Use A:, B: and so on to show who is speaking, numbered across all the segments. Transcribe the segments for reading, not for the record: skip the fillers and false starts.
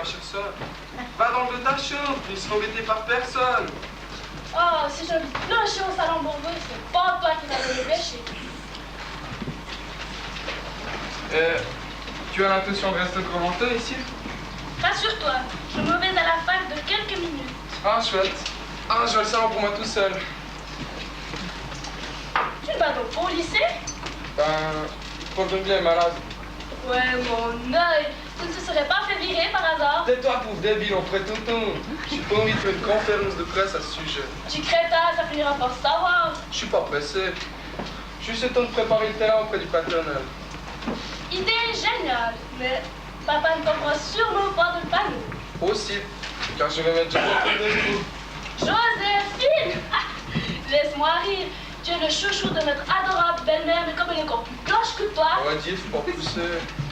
A: ma chère soeur. Va dans le de ta chambre, tu ne seras embêté par personne.
B: Oh, si j'ai envie de clocher au salon Bourbeuf, c'est pas toi qui vas me pêcher.
A: Tu as l'intention de rester encore longtemps ici?
B: Rassure-toi, je me vais à la fac de quelques minutes.
A: Ah, chouette. Ah, je vais le salon pour moi tout seul.
B: Tu ne vas donc pas au lycée?
A: Ben, le prof de bien est malade.
B: Ouais, mon œil. Tu ne te serais pas fait virer par hasard?
A: Tais-toi, pauvre débile, on ferait tonton. J'ai pas envie de faire une conférence de presse à ce sujet.
B: Tu crétin, ça finira par savoir.
A: Je suis pas pressé. Juste le temps de préparer le terrain auprès du paternel.
B: Idée géniale, mais papa ne comprend sûrement pas de panneau.
A: Aussi, car je vais mettre Joséphine de vous.
B: Joséphine! Laisse-moi rire. Tu es le chouchou de notre adorable belle-mère, mais comme elle est encore plus cloche que toi.
A: On va dire, faut pas pousser.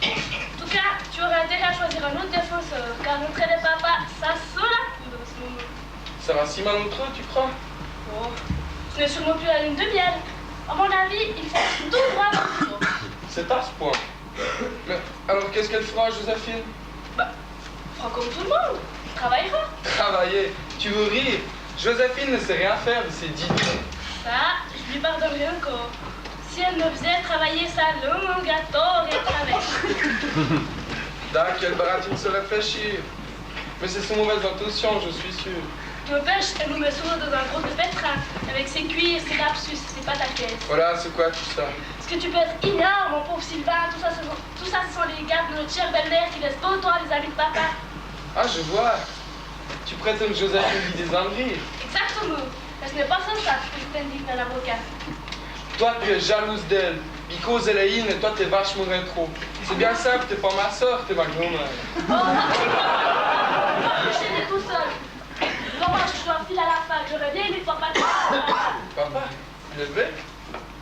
B: En tout cas, tu aurais intérêt à choisir un autre défenseur, car notre trait de papa, ça sent la poudre en ce moment.
A: Ça va si mal entre eux, tu crois?
B: Oh, ce n'est sûrement plus la lune de miel. À mon avis, il faut tout droit dans le dos.
A: C'est à ce point. Mais alors, qu'est-ce qu'elle fera, Joséphine?
B: Bah, fera comme tout le monde. Travaillera.
A: Travailler. Tu veux rire? Joséphine ne sait rien faire de ses dits.
B: Ça, je lui pardonnerai encore. Si elle me faisait travailler sa langue à tort et à travers.
A: Là, quelle baratine se réfléchir. Mais c'est son mauvaise intention, je suis sûr.
B: N'empêche, elle nous met souvent dans un gros de pétrin, avec ses cuirs, ses lapsus, ses pataquès.
A: Voilà, c'est quoi tout ça?
B: Est-ce que tu peux être énorme, mon pauvre Sylvain? Tout ça, ce sont les gars de notre chère belle-mère qui laissent pas toi les amis de papa.
A: Ah, je vois. Tu prétends que Joséphine vit des âneries.
B: Exactement. Mais ce n'est pas ça que je t'indique d'un avocat.
A: Toi, tu es jalouse d'elle. Because elle est in et toi, t'es vachement rétro. C'est bien simple, t'es pas ma soeur, t'es ma grand-mère.
B: Oh, je suis tout seul. Dommage, je dois filer à la fac. J'aurais bien aimé papa.
A: Papa, il est levé?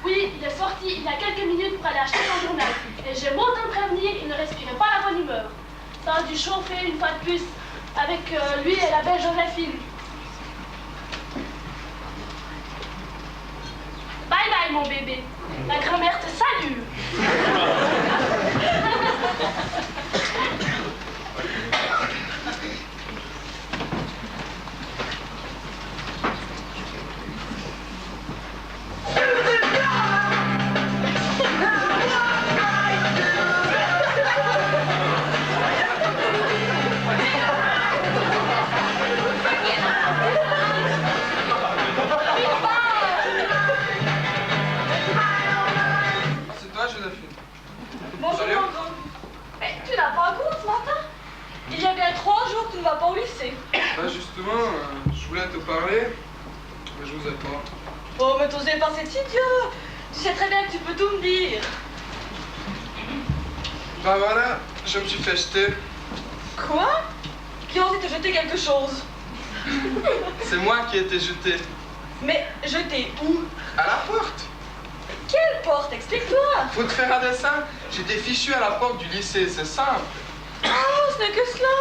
B: Oui, il est sorti il y a quelques minutes pour aller acheter son journal. Et j'ai beau t'en prévenir, il ne respirait pas la bonne humeur. Ça a dû chauffer une fois de plus avec lui et la belle Joséphine. Bye bye mon bébé. La grand-mère te salue. Bonjour mon grand. Mais tu n'as pas cours ce matin? Il y a bien 3 jours que tu ne vas pas au lycée.
A: Bah justement, je voulais te parler, mais je n'osais pas.
B: Oh mais t'osais pas, c'est idiot. Tu sais très bien que tu peux tout me dire.
A: Bah voilà, je me suis fait jeter.
B: Quoi? Qui a osé te jeter quelque chose?
A: C'est moi qui ai été jeté.
B: Mais jeter où?
A: À la porte.
B: Quelle porte? Explique-toi.
A: Faut te faire un dessin. J'étais fichu à la porte du lycée, c'est simple.
B: Oh, ce n'est que cela.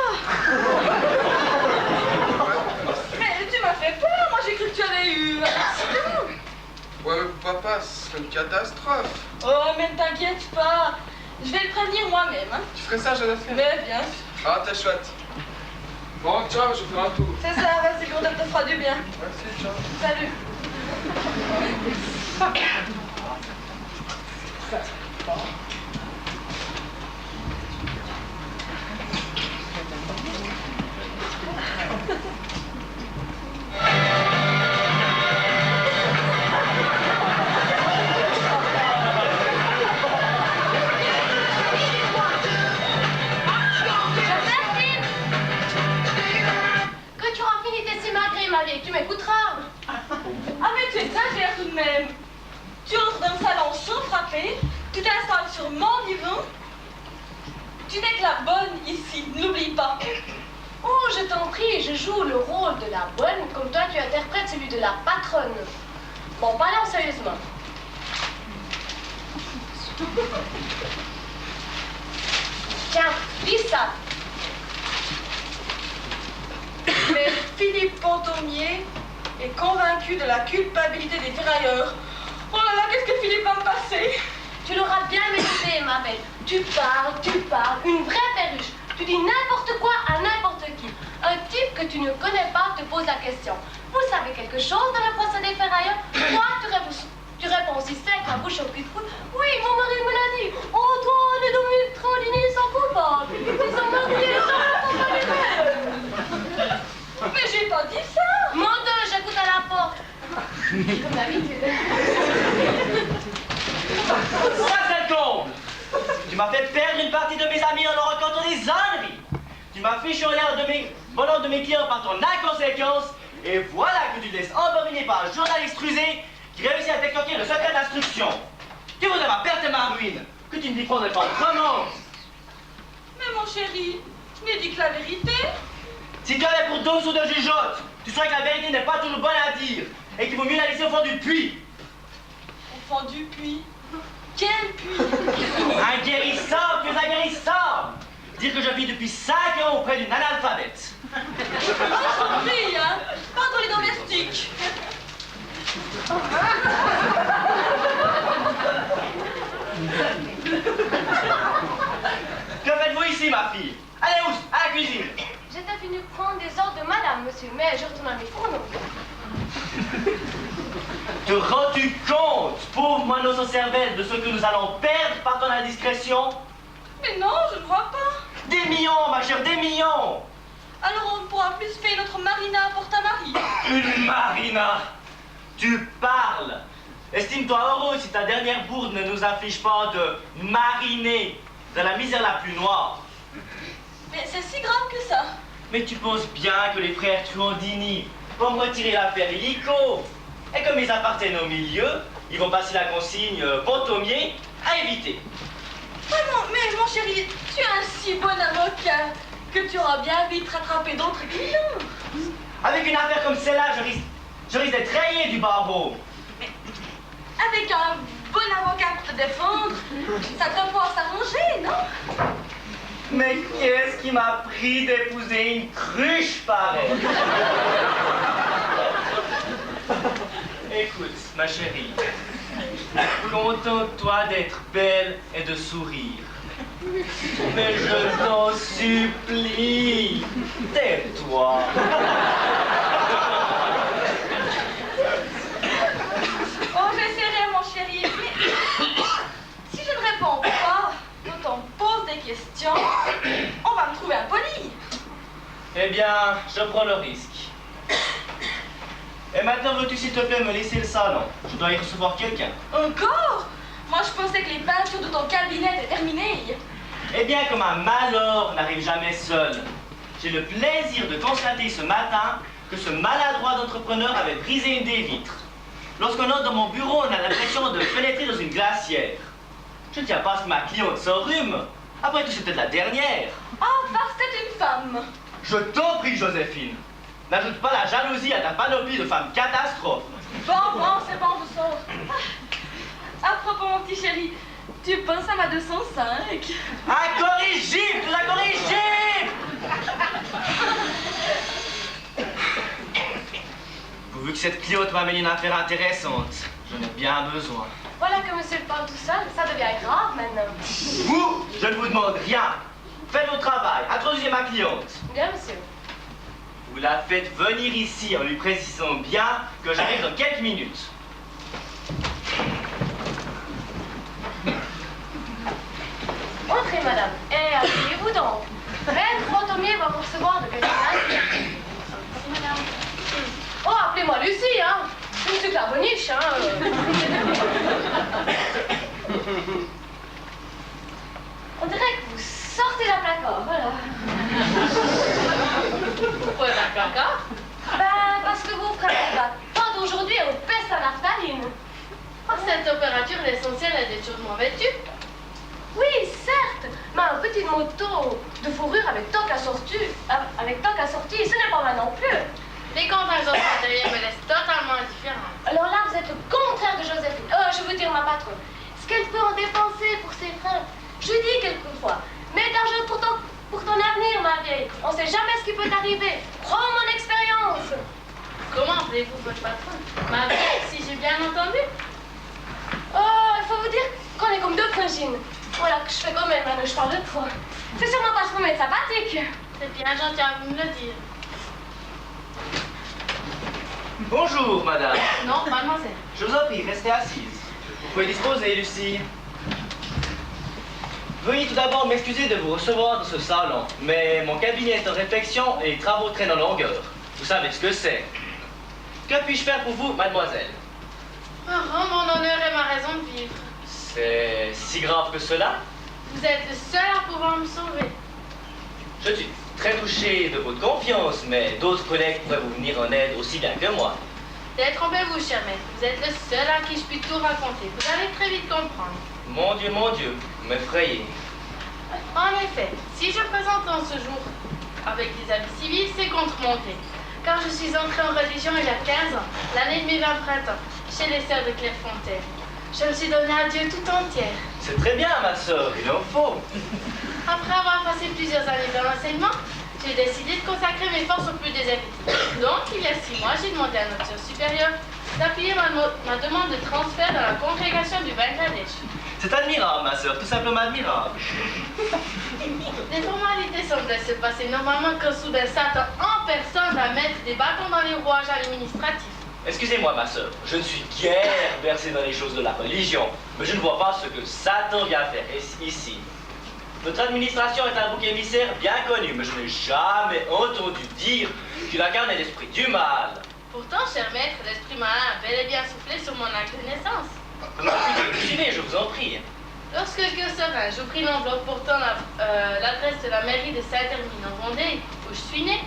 B: Mais tu m'as fait peur, moi j'ai cru que tu avais eu un accident.
A: Ouais, papa, c'est une catastrophe.
B: Oh, mais ne t'inquiète pas. Je vais le prévenir moi-même. Hein.
A: Tu ferais ça, Joséphine?
B: Mais bien.
A: Ah, t'es chouette. Bon, ciao, je fais un tour.
B: C'est ça, vas-y, qu'on te fera du bien.
A: Merci, ciao.
B: Salut.
C: Tu m'écouteras.
B: Ah mais tu exagères tout de même. Tu entres dans le salon sans frapper, tu t'installes sur mon divan. Tu n'es que la bonne ici, n'oublie pas.
C: Oh, je t'en prie, je joue le rôle de la bonne, comme toi tu interprètes celui de la patronne. Bon, parlons sérieusement. Tiens, lis ça.
B: Mais Philippe Pontonnier est convaincu de la culpabilité des ferrailleurs. Oh là là, qu'est-ce que Philippe va me passer?
C: Tu l'auras bien mérité, ma belle. Tu parles, une vraie perruche. Tu dis n'importe quoi à n'importe que tu ne connais pas te pose la question. Vous savez quelque chose dans le procédé ferrailleur? Toi, tu réponds aussi sec, la bouche au cul-de-foule. Oui, mon mari me l'a dit. Antoine et Dominique Trandini sont coupables. Ils sont mariés, ils sont pas les mêmes.
B: Mais j'ai pas dit ça.
C: Menteur, j'écoute à la porte. Comme d'habitude.
D: Ça, c'est le comble. Tu m'as fait perdre une partie de mes amis en leur racontant des âneries. Tu m'as fichu en l'air volant de mes clients par ton inconséquence. Et voilà que tu te laisses embobiner par un journaliste rusé qui réussit à t'extorquer le secret d'instruction. Tu voudrais ma perte et ma ruine, que tu ne t'y prendrais pas autrement.
B: Mais mon chéri, je n'ai dit que la vérité.
D: Si tu avais pour 12 ou de jugeote, tu saurais que la vérité n'est pas toujours bonne à dire et qu'il vaut mieux la laisser au fond du puits.
B: Au fond du puits. Quel puits?
D: Un guérisseur, tu es un guérisseur. Dire que je vis depuis 5 ans auprès d'une analphabète.
B: Enchantée, hein? Pardon les domestiques.
D: Que faites-vous ici, ma fille? Allez où? À la cuisine.
C: J'étais venue prendre des ordres de madame, monsieur, mais je retourne à mes fourneaux.
D: Te rends-tu compte, pauvre moineau sans cervelle, de ce que nous allons perdre par ton indiscrétion?
B: Mais non, je ne crois pas.
D: Des millions, ma chère, des millions.
B: Alors on ne pourra plus faire notre marina pour ta mari.
D: Une marina. Tu parles. Estime-toi heureux si ta dernière bourde ne nous afflige pas de mariner dans la misère la plus noire.
B: Mais c'est si grave que ça.
D: Mais tu penses bien que les frères Tuandini vont me retirer l'affaire illico. Et comme ils appartiennent au milieu, ils vont passer la consigne pontomier à éviter.
B: Mais mon chéri, tu es un si bon avocat que tu auras bien vite rattrapé d'autres clients.
D: Avec une affaire comme celle-là, je risque d'être rayé du barreau.
B: Avec un bon avocat pour te défendre, ça devrait pouvoir s'arranger, non?
D: Mais qu'est-ce qui m'a pris d'épouser une cruche pareille? Écoute, ma chérie, contente-toi d'être belle et de sourire. Mais je t'en supplie, tais-toi.
B: Oh, j'essaierai, mon chéri, mais si je ne réponds pas quand on me pose des questions, on va me trouver impoli.
D: Eh bien, je prends le risque. Et maintenant, veux-tu s'il te plaît me laisser le salon? Je dois y recevoir quelqu'un.
B: Encore? Moi, je pensais que les peintures de ton cabinet étaient terminées.
D: Eh bien, comme un malheur n'arrive jamais seul, j'ai le plaisir de constater ce matin que ce maladroit d'entrepreneur avait brisé une des vitres. Lorsqu'on entre dans mon bureau, on a l'impression de pénétrer dans une glacière. Je ne tiens pas à ce que ma cliente s'enrhume. Après tout, c'est peut-être la dernière.
B: Ah, parce que c'est une femme.
D: Je t'en prie, Joséphine. N'ajoute pas la jalousie à ta panoplie de femmes catastrophes.
B: Bon, c'est bon, je sors. À propos, mon petit chéri, tu penses à ma 205?
D: Incorrigible, tu l'incorrigible! Pourvu que cette Cliote m'amène une affaire intéressante, j'en ai bien besoin.
C: Voilà que monsieur parle tout seul, ça devient grave maintenant.
D: Vous, je ne vous demande rien. Faites votre travail, introduisez ma cliente.
C: Bien, monsieur.
D: Vous la faites venir ici en lui précisant bien que j'arrive dans quelques minutes.
C: Entrez, madame, et asseyez-vous donc. Maître Pontomier va vous recevoir de quelques instants. Madame. Oh, appelez-moi Lucie, hein. Je suis la boniche, hein. On dirait que vous sortez d'un placard, voilà. Pourquoi d'un placard? Ben, parce que vous préparez la pâte d'aujourd'hui aux peste à naphtaline.
E: À cette température, l'essentiel est d'être chaudement vêtu.
C: Oui, certes, mais un petit moto de fourrure avec toque assortie, ce n'est pas mal non plus.
E: Les contingences matérielles me laissent totalement indifférent.
C: Alors là, vous êtes le contraire de Joséphine. Je veux dire ma patronne. Ce qu'elle peut en dépenser pour ses frères, je lui dis quelquefois. Mets d'argent pour ton avenir, ma vieille. On sait jamais ce qui peut arriver. Prends mon expérience.
E: Comment appelez-vous votre patronne? Ma vieille, si j'ai bien entendu.
C: Oh, il faut vous dire qu'on est comme deux frangines. Voilà que je fais comme elle, maintenant je parle de toi. C'est sûrement parce que vous m'êtes sympathique.
E: C'est bien gentil à vous me le dire.
D: Bonjour, madame.
E: Non, mademoiselle.
D: Je vous en prie, restez assise. Vous pouvez disposer, Lucie. Veuillez tout d'abord m'excuser de vous recevoir dans ce salon, mais mon cabinet est en réflexion et les travaux traînent en longueur. Vous savez ce que c'est. Que puis-je faire pour vous, mademoiselle?
E: Rendre mon honneur est ma raison de vivre.
D: C'est si grave que cela?
E: Vous êtes le seul à pouvoir me sauver.
D: Je suis très touché de votre confiance, mais d'autres collègues pourraient vous venir en aide aussi bien que moi.
E: Détrompez-vous, cher maître. Vous êtes le seul à qui je puis tout raconter. Vous allez très vite comprendre.
D: Mon Dieu, vous m'effrayez.
E: En effet, si je présente en ce jour avec des habits civils, c'est contre mon gré. Car je suis entrée en religion il y a 15 ans, l'année de mes 20 printemps, chez les sœurs de Clairefontaine. Je me suis donnée à Dieu tout entière.
D: C'est très bien, ma sœur, il en faut.
E: Après avoir passé plusieurs années dans l'enseignement, j'ai décidé de consacrer mes forces au plus déshérités. Donc, il y a 6 mois, j'ai demandé à notre sœur supérieure d'appuyer ma demande de transfert dans la congrégation du Bangladesh.
D: C'est admirable, ma sœur, tout simplement admirable.
E: Les formalités semblaient se passer normalement quand soudain Satan en personne va mettre des bâtons dans les rouages administratifs.
D: Excusez-moi, ma sœur, je ne suis guère versé dans les choses de la religion, mais je ne vois pas ce que Satan vient faire ici. Notre administration est un bouc émissaire bien connu, mais je n'ai jamais entendu dire qu'il incarnait l'esprit du mal.
E: Pourtant, cher maître, l'esprit malin a bel et bien soufflé sur mon acte de naissance.
D: Suivez, je vous en prie.
E: Lorsque que serein, j'ouvris l'enveloppe portant l'adresse de la mairie de Saint-Hermine en Vendée, où je suis née,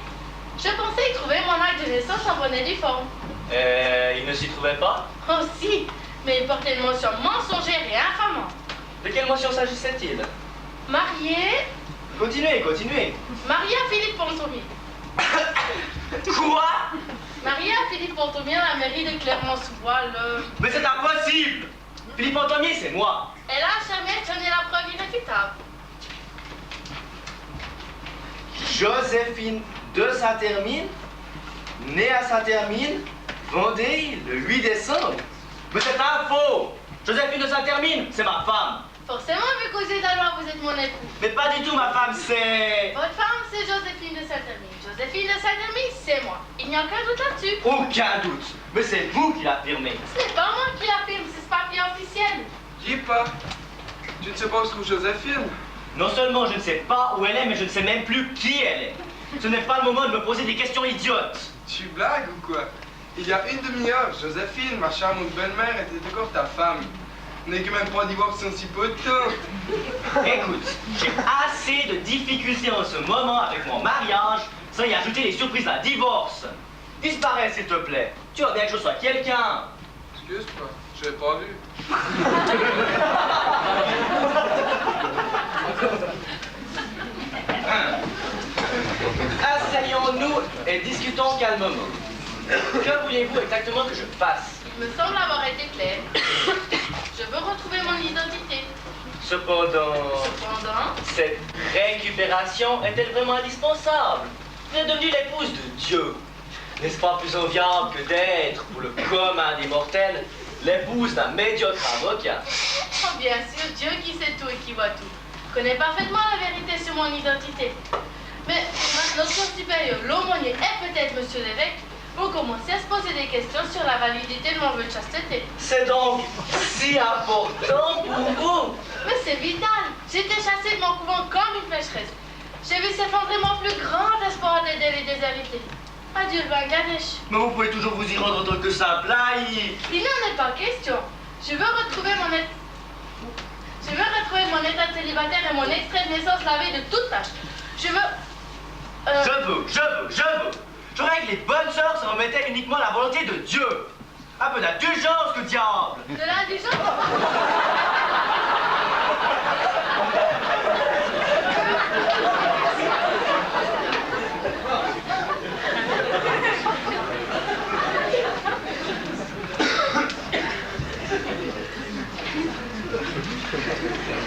E: je pensais y trouver mon acte de naissance en bonne et due forme.
D: Il ne s'y trouvait pas?
E: Oh si, mais il portait une mention mensongère et infamante.
D: De quelle mention s'agissait-il?
E: Marié,
D: Continuez.
E: marié à Philippe Pontomier.
D: Quoi?
E: Marié à Philippe Pontomier à la mairie de Clermont-sous-Bois,
D: Mais c'est impossible! Philippe Antomier, c'est moi!
E: Et là, cher maître, j'en ai la preuve irréfutable.
D: Joséphine de Saint-Hermine, née à Saint-Hermine, Vendée, le 8 décembre. Mais c'est un faux! Joséphine de Saint-Hermine, c'est ma femme.
E: Forcément, vu qu'aux yeux de la loi, vous êtes mon époux.
D: Mais pas du tout, ma femme, c'est...
E: Votre femme, c'est Joséphine de Saint-Hermine. Joséphine de Saint-Hermine, c'est moi. Il n'y a aucun doute là-dessus.
D: Aucun doute. Mais c'est vous qui l'affirmez.
E: Ce n'est pas moi qui l'affirme, c'est ce papier officiel.
A: Dis pas. Tu ne sais pas où se trouve Joséphine?
D: Non seulement je ne sais pas où elle est, mais je ne sais même plus qui elle est. Ce n'est pas le moment de me poser des questions idiotes.
A: Tu blagues ou quoi? Il y a une demi-heure, Joséphine, ma charmante belle-mère, était encore ta femme. On n'est que même pas divorcés en si peu de temps.
D: Écoute, j'ai assez de difficultés en ce moment avec mon mariage, sans y ajouter les surprises d'un divorce. Disparais, s'il te plaît. Tu vois bien que je sois quelqu'un.
A: Excuse-moi, je l'ai pas vu.
D: Asseyons-nous et discutons calmement. Que voulez-vous exactement que je fasse?
E: Il me semble avoir été clair. Je veux retrouver mon identité.
D: Cependant, cette récupération est-elle vraiment indispensable? Vous êtes devenue l'épouse de Dieu. N'est-ce pas plus enviable que d'être, pour le commun des mortels, l'épouse d'un médiocre avocat?
E: Oh, bien sûr, Dieu qui sait tout et qui voit tout connaît parfaitement la vérité sur mon identité. Mais notre supérieur, l'aumônier et peut-être monsieur l'évêque vont commencer à se poser des questions sur la validité de mon vœu de chasteté.
D: C'est donc si important pour vous?
E: Mais c'est vital. J'ai été chassée de mon couvent comme une pécheresse. J'ai vu s'effondrer mon plus grand espoir d'aider les déshérités. Adieu le Bangladesh.
D: Mais vous pouvez toujours vous y rendre en tant que simple laïc.
E: Il n'en est pas question. Je veux retrouver mon état de célibataire et mon extrait de naissance lavé de toute tâche. Je veux...
D: Je voudrais que les bonnes sœurs se remettaient uniquement à la volonté de Dieu. Un peu d'indulgence, que diable.
E: De l'indulgence.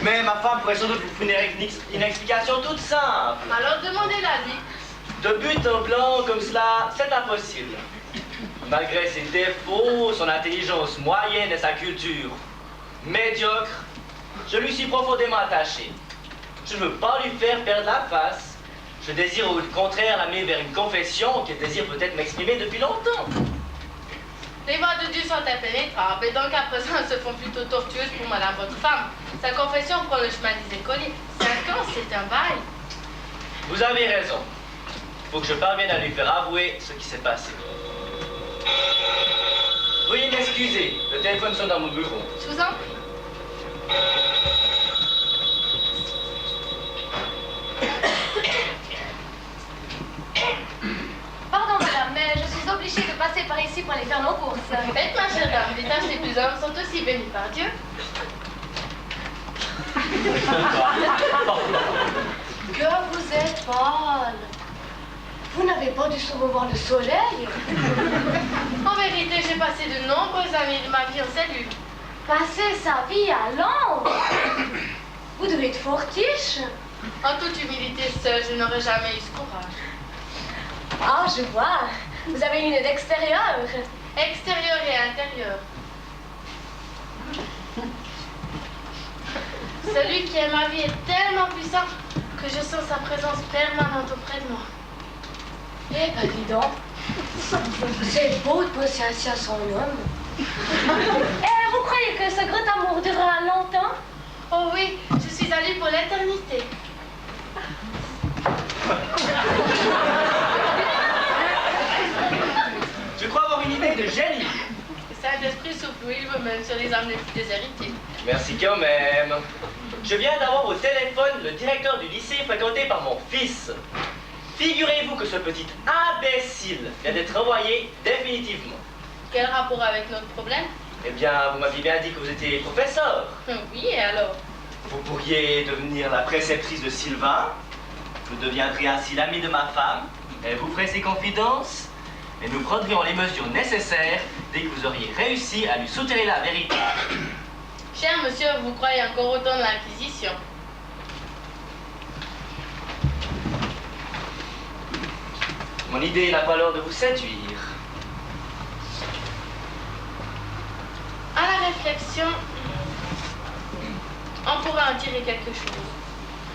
D: Mais ma femme pourrait sans doute vous fournir une explication toute simple.
E: Alors demandez-la-lui.
D: De but en blanc comme cela, c'est impossible. Malgré ses défauts, son intelligence moyenne et sa culture médiocre, je lui suis profondément attaché. Je ne veux pas lui faire perdre la face. Je désire au contraire l'amener vers une confession qu'elle désire peut-être m'exprimer depuis longtemps.
E: Les voix de Dieu sont impénétrables, et donc à présent elles se font plutôt tortueuses pour madame votre femme. Sa confession prend le chemin des écoliers. 5 ans, c'est un bail.
D: Vous avez raison. Il faut que je parvienne à lui faire avouer ce qui s'est passé. Veuillez m'excuser, le téléphone sonne dans mon bureau.
E: Je vous en prie.
C: Pardon, madame, mais je suis obligée de passer par ici pour aller faire nos courses.
E: Faites, ma chère dame, les tâches les plus humbles sont aussi bénies par Dieu.
C: Que vous êtes pâle. Vous n'avez pas dû souvent voir le soleil.
E: En vérité, j'ai passé de nombreuses années de ma vie en cellule.
C: Passer sa vie à Londres. Vous devez être fortiche.
E: En toute humilité, seule, je n'aurais jamais eu ce courage.
C: Ah, je vois. Vous avez une idée d'extérieur.
E: Extérieur et intérieur. Celui qui est ma vie est tellement puissant que je sens sa présence permanente auprès de moi.
C: Eh ben, dis donc. C'est beau de penser ainsi à son homme. Eh, vous croyez que ce grand amour durera longtemps?
E: Oh oui, je suis à lui pour l'éternité.
D: Je crois avoir une idée de génie.
E: Le Saint-Esprit souffle où il veut, même sur les âmes les plus déshéritées.
D: Merci quand même. Je viens d'avoir au téléphone le directeur du lycée fréquenté par mon fils. Figurez-vous que ce petit imbécile vient d'être envoyé définitivement.
E: Quel rapport avec notre problème?
D: Eh bien, vous m'aviez bien dit que vous étiez professeur.
E: Oui, et alors?
D: Vous pourriez devenir la préceptrice de Sylvain. Vous deviendrez ainsi l'ami de ma femme. Elle vous ferait ses confidences. Et nous prendrions les mesures nécessaires dès que vous auriez réussi à lui soutenir la vérité.
E: Cher monsieur, vous croyez encore autant de l'Inquisition?
D: Mon idée n'a pas l'air de vous séduire.
E: À la réflexion, on pourrait en tirer quelque chose.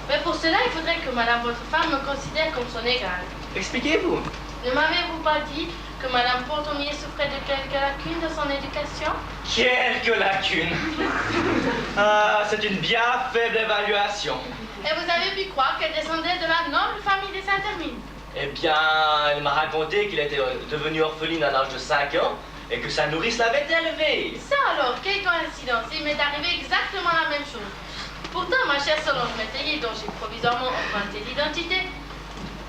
E: Mais pour cela, il faudrait que madame votre femme me considère comme son égale.
D: Expliquez-vous.
E: Ne m'avez-vous pas dit que madame Pontonnier souffrait de quelques lacunes de son éducation?
D: Quelques lacunes. Ah, c'est une bien faible évaluation.
E: Et vous avez pu croire qu'elle descendait de la noble famille des Saint-Hermine?
D: Eh bien, elle m'a raconté qu'il était devenu orpheline à l'âge de 5 ans et que sa nourrice l'avait élevée.
E: Ça alors, quelle coïncidence, il m'est arrivé exactement la même chose. Pourtant, ma chère Solange Métayer, dont j'ai provisoirement emprunté l'identité,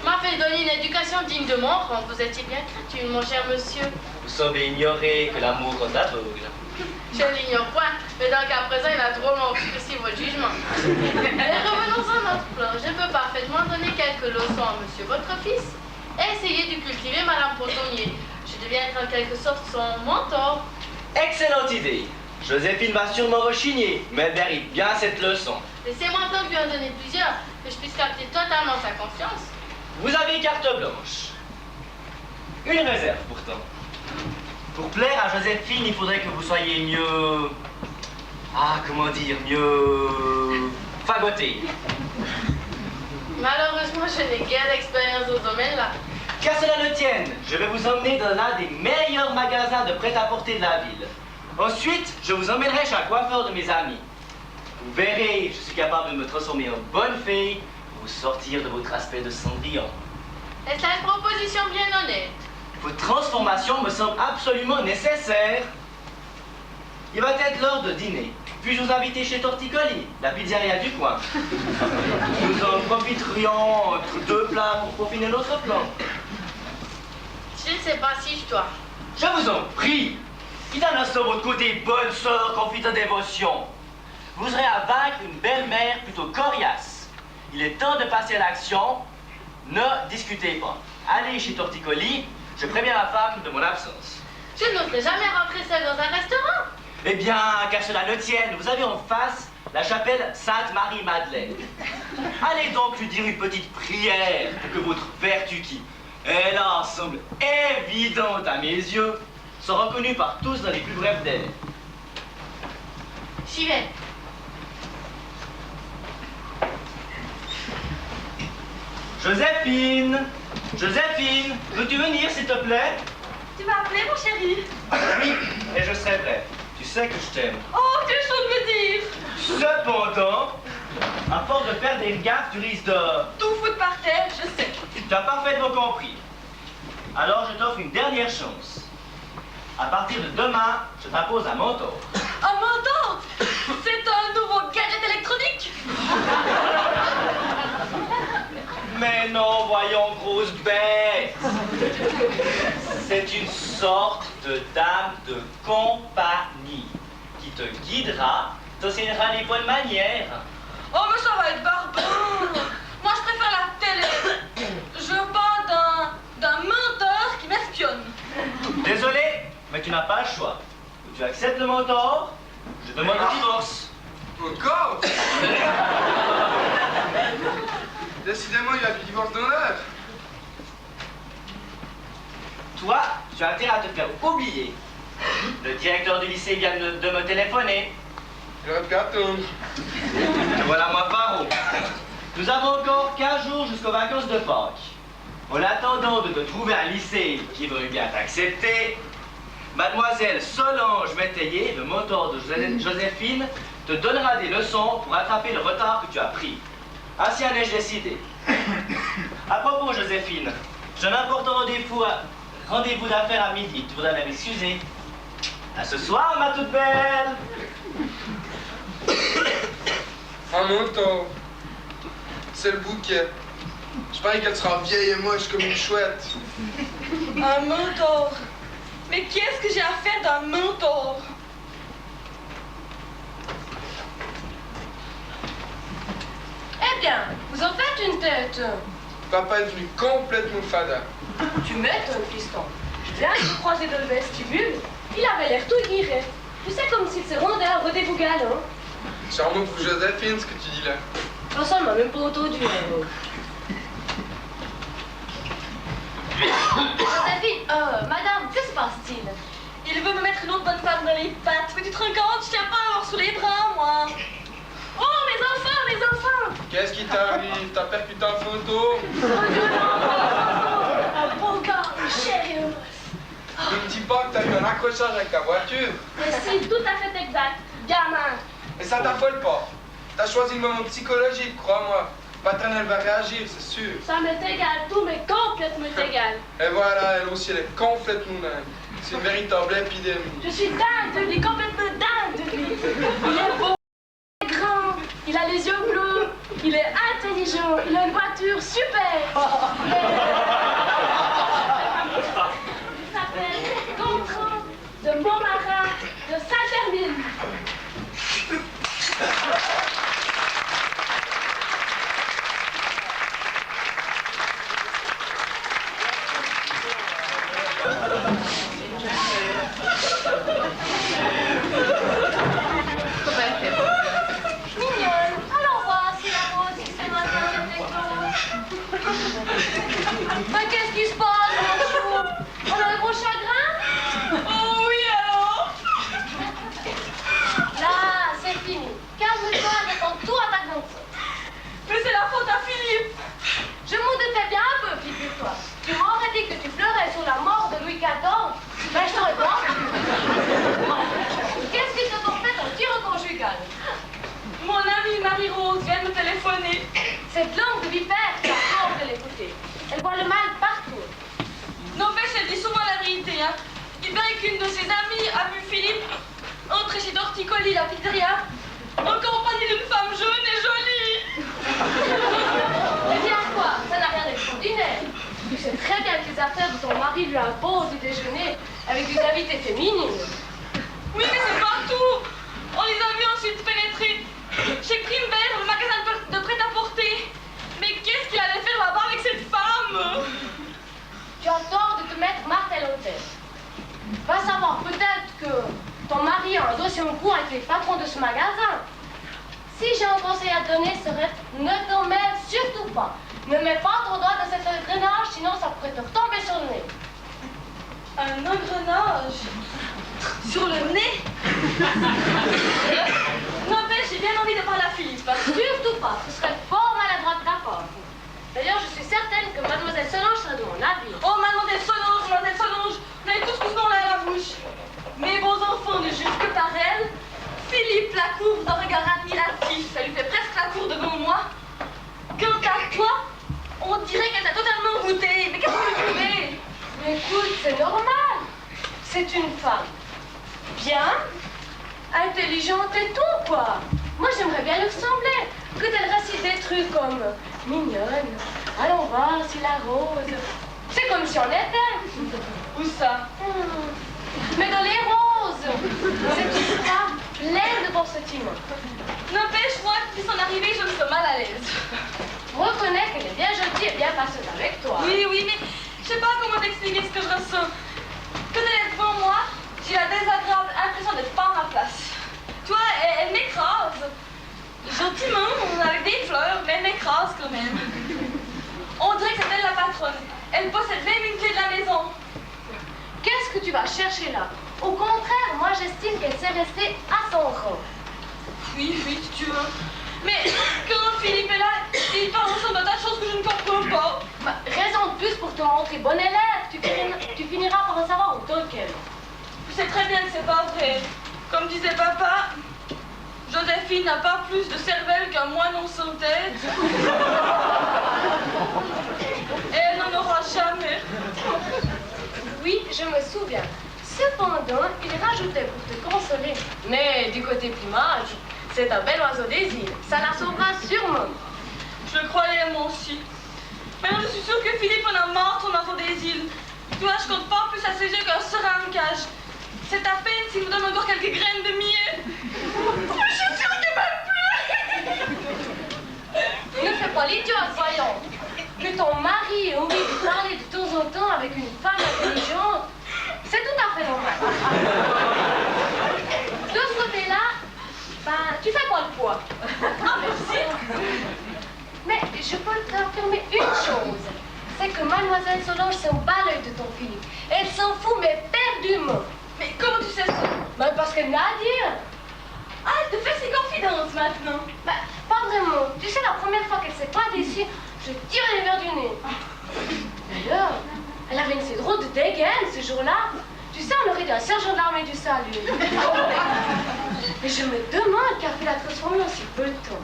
E: m'a fait donner une éducation digne de mon rang. Vous étiez bien crédule, mon cher monsieur.
D: Vous semblez ignorer que l'amour rend aveugle.
E: Je ne l'ignore point, mais donc à présent, il a drôlement obscurci votre jugement. Mais revenons à notre plan. Je peux parfaitement donner quelques leçons à monsieur votre fils et essayer de cultiver madame Pontonnier. Je deviens être en quelque sorte son mentor.
D: Excellente idée. Joséphine va sûrement rechigner, mais elle mérite bien cette leçon.
E: Laissez-moi donc lui en donner plusieurs, que je puisse capter totalement sa confiance.
D: Vous avez carte blanche. Une réserve pourtant. Pour plaire à Joséphine, il faudrait que vous soyez mieux... Ah, comment dire, mieux... fagoté.
E: Malheureusement, je n'ai guère d'expérience au domaine-là.
D: Qu'à cela ne tienne, je vais vous emmener dans l'un des meilleurs magasins de prêt-à-porter de la ville. Ensuite, je vous emmènerai chez un coiffeur de mes amis. Vous verrez, je suis capable de me transformer en bonne fée pour vous sortir de votre aspect de Cendrillon.
E: Est-ce une proposition bien honnête?
D: Votre transformation me semble absolument nécessaire. Il va être l'heure de dîner. Puis-je vous inviter chez Torticoli, la pizzeria du coin. Nous en profiterions entre deux plats pour peaufiner notre plan.
E: Je ne sais pas si je dois.
D: Je vous en prie. Quitte un instant votre côté bonne sœur, confite en dévotion. Vous aurez à vaincre une belle-mère plutôt coriace. Il est temps de passer à l'action. Ne discutez pas. Allez chez Torticoli, je préviens ma femme de mon absence.
E: Je n'oserais jamais rentrer seule dans un restaurant.
D: Eh bien, qu'à cela ne tienne, vous avez en face la chapelle Sainte-Marie-Madeleine. Allez donc lui dire une petite prière pour que votre vertu qui, hélas, semble évidente à mes yeux, soit reconnue par tous dans les plus brefs délais.
E: J'y vais.
D: Joséphine! Joséphine! Veux-tu venir, s'il te plaît?
B: Tu m'as appelé, mon chéri?
D: Oui, et je serai bref. Tu sais que je t'aime.
B: Oh, tu es chaud de me dire.
D: Cependant, à force de faire des gaffes, tu risques de...
B: Tout foutre par terre, je sais.
D: Tu as parfaitement compris. Alors je t'offre une dernière chance. À partir de demain, je t'impose un mentor.
B: Un mentor? C'est un nouveau gadget électronique?
D: Mais non, voyons, grosse bête. C'est une sorte de dame de compagnie qui te guidera, t'enseignera les bonnes manières.
B: Oh, mais ça va être barbare. Moi, je préfère la télé. Je parle d'un mentor qui m'espionne.
D: Désolé, mais tu n'as pas le choix. Ou tu acceptes le mentor, je demande le divorce.
A: Encore? Décidément, il y a du divorce dans l'air.
D: Toi, tu as intérêt à te faire oublier. Le directeur du lycée vient de me téléphoner.
A: J'aurais pu attendre.
D: Te voilà moi paro. Nous avons encore 15 jours jusqu'aux vacances de Pâques. En attendant de te trouver un lycée qui veut bien t'accepter, Mademoiselle Solange Métayer, le mentor de Joséphine, te donnera des leçons pour rattraper le retard que tu as pris. Ainsi en ai-je décidé. À propos, Joséphine, j'ai un important rendez-vous d'affaires à midi. Tu voudrais m'excuser. À ce soir, ma toute belle.
A: Un mentor. C'est le bouquet. Je parie qu'elle sera vieille et moche comme une chouette.
B: Un mentor? Mais qu'est-ce que j'ai à faire d'un mentor?
C: Eh bien, vous en faites une tête.
A: Papa est devenu complètement fada.
C: Tu m'étonnes, fiston. Je viens de le croiser dans le vestibule. Il avait l'air tout guiré. Tu sais, comme s'il se rendait à un rendez-vous galant.
A: Charmant pour Joséphine, ce que tu dis là.
C: Personne m'a même pas entendu. Joséphine, madame, que se passe-t-il?
B: Il veut me mettre une autre bonne femme dans les pattes. Mais tu te rends compte, je tiens pas à avoir sous les bras, moi. Oh, mes enfants, mes enfants!
A: Qu'est-ce qui t'arrive? T'as percuté en photo?
C: Oh non, un beau gars, chérie.
A: Ne me dis pas que t'as eu un accrochage avec ta voiture.
C: Mais si, tout à fait exact. Gamin.
A: Et ça t'affole pas. T'as choisi le moment psychologique, crois-moi. Paternelle va réagir, c'est sûr.
C: Ça m'est égal, tout m'est complètement égal.
A: Et voilà, elle aussi, elle est complètement dingue. C'est une véritable épidémie.
C: Je suis dingue de lui, complètement dingue de lui. Il est beau, il est grand, il a les yeux bleus, il est intelligent, il a une voiture super. Il s'appelle Gontran de Montmarin de Saint-Hermine. Mignonne, allons voir si la rose qui se matin était mais qu'est-ce qui se passe, mon chou? On a un gros chagrin?
B: Oh oui, alors?
C: Là, c'est fini. Calme-toi, j'attends tout à ta grande sœur.
B: Mais c'est la faute à Philippe.
C: Je m'en doutais bien un peu, figure-toi. Tu m'aurais dit que tu pleurais sur la mort de Louis XIV, mais je t'aurais pas cru. Qu'est-ce qui te t'en fait ton tir conjugal?
B: Mon amie Marie-Rose vient de me téléphoner.
C: Cette langue de vipère, tu as peur de l'écouter. Elle voit le mal partout.
B: N'empêche, elle dit souvent la vérité, hein. Il paraît qu'une de ses amies a vu Philippe entrer chez Torticoli, la pizzeria, en compagnie d'une femme jeune et jolie.
C: Eh bien quoi? Ça n'a rien d'extraordinaire. Tu sais très bien que les affaires de ton mari lui imposent du déjeuner avec des invités féminines.
B: Oui, mais c'est pas tout. On les a vus ensuite pénétrer chez Primebelle, le magasin de prêt-à-porter. Mais qu'est-ce qu'il allait faire là-bas avec cette femme?
C: Tu as tort de te mettre martel en tête. Va savoir, peut-être que ton mari a un dossier en cours avec les patrons de ce magasin. Si j'ai un conseil à te donner, serait ne t'en mêle surtout pas. Ne mets pas ton doigt dans cette engrenage, sinon ça pourrait te retomber sur le nez.
B: Un engrenage sur le nez. N'empêche, j'ai bien envie de parler à Philippe.
C: Surtout pas, ce serait fort maladroit de ta part. D'ailleurs, je suis certaine que Mademoiselle Solange serait de mon avis.
B: Oh, mademoiselle Solange, on avait tous
C: écoute, c'est normal. C'est une femme. Bien, intelligente et tout, quoi. Moi, j'aimerais bien lui ressembler. Que elle récite des trucs comme mignonne, allons voir si la rose. C'est comme si on était.
B: Où ça?
C: Mais dans les roses. C'est une femme pleine de bons sentiments.
B: N'empêche-moi que puisse en arriver, je me sens mal à l'aise.
C: Reconnais qu'elle est bien gentille et bien passeuse avec toi.
B: Oui, oui, mais je sais pas comment t'expliquer ce que je ressens. Quand elle est devant moi, j'ai la désagréable impression d'être pas à ma place. Tu vois, elle m'écrase. Gentiment, avec des fleurs, mais elle m'écrase quand même. On dirait que c'est elle la patronne. Elle possède même une clé de la maison.
C: Qu'est-ce que tu vas chercher là? Au contraire, moi j'estime qu'elle s'est restée à son rang.
B: Oui, oui, si tu veux. Mais quand Philippe est là, il parle ensemble de tas de choses que je ne comprends pas.
C: Bah, raison de plus pour te montrer bon élève. Tu finiras par en savoir autant qu'elle.
B: Tu sais très bien que c'est pas vrai. Comme disait papa, Joséphine n'a pas plus de cervelle qu'un moineau sans tête. Et elle n'en aura jamais.
C: Oui, je me souviens. Cependant, il rajoutait pour te consoler. Mais du côté plumage, c'est un bel oiseau des îles. Ça la sauvera sûrement.
B: Je le croyais moi aussi. Maintenant, je suis sûre que Philippe en a marre de son oiseau des îles. Tu vois, je compte pas plus à ses yeux qu'un serin en cage. C'est à peine s'il nous donne encore quelques graines de millet. Je suis sûre qu'il m'aime plus.
C: Ne fais pas l'idiote, voyons. Que ton mari ait envie de parler de temps en temps avec une femme intelligente, c'est tout à fait normal. De ce côté-là, ben, tu fais pas le poids.
B: Ah, merci.
C: Mais je peux t'affirmer une chose. C'est que Mademoiselle Solange s'en bat l'œil de ton Philippe. Elle s'en fout, mais perdument.
B: Mais comment tu sais ça?
C: Ben, parce qu'elle n'a à dire.
B: Ah, elle te fait ses confidences maintenant.
C: Ben, pas vraiment. Tu sais, la première fois qu'elle s'est pas d'ici, je tire les verres du nez. D'ailleurs, elle avait une si drôle de dégaine ce jour-là. Tu sais, on aurait dit un sergent de l'armée du salut. Mais je me demande qui a fait la transformer en si peu de temps.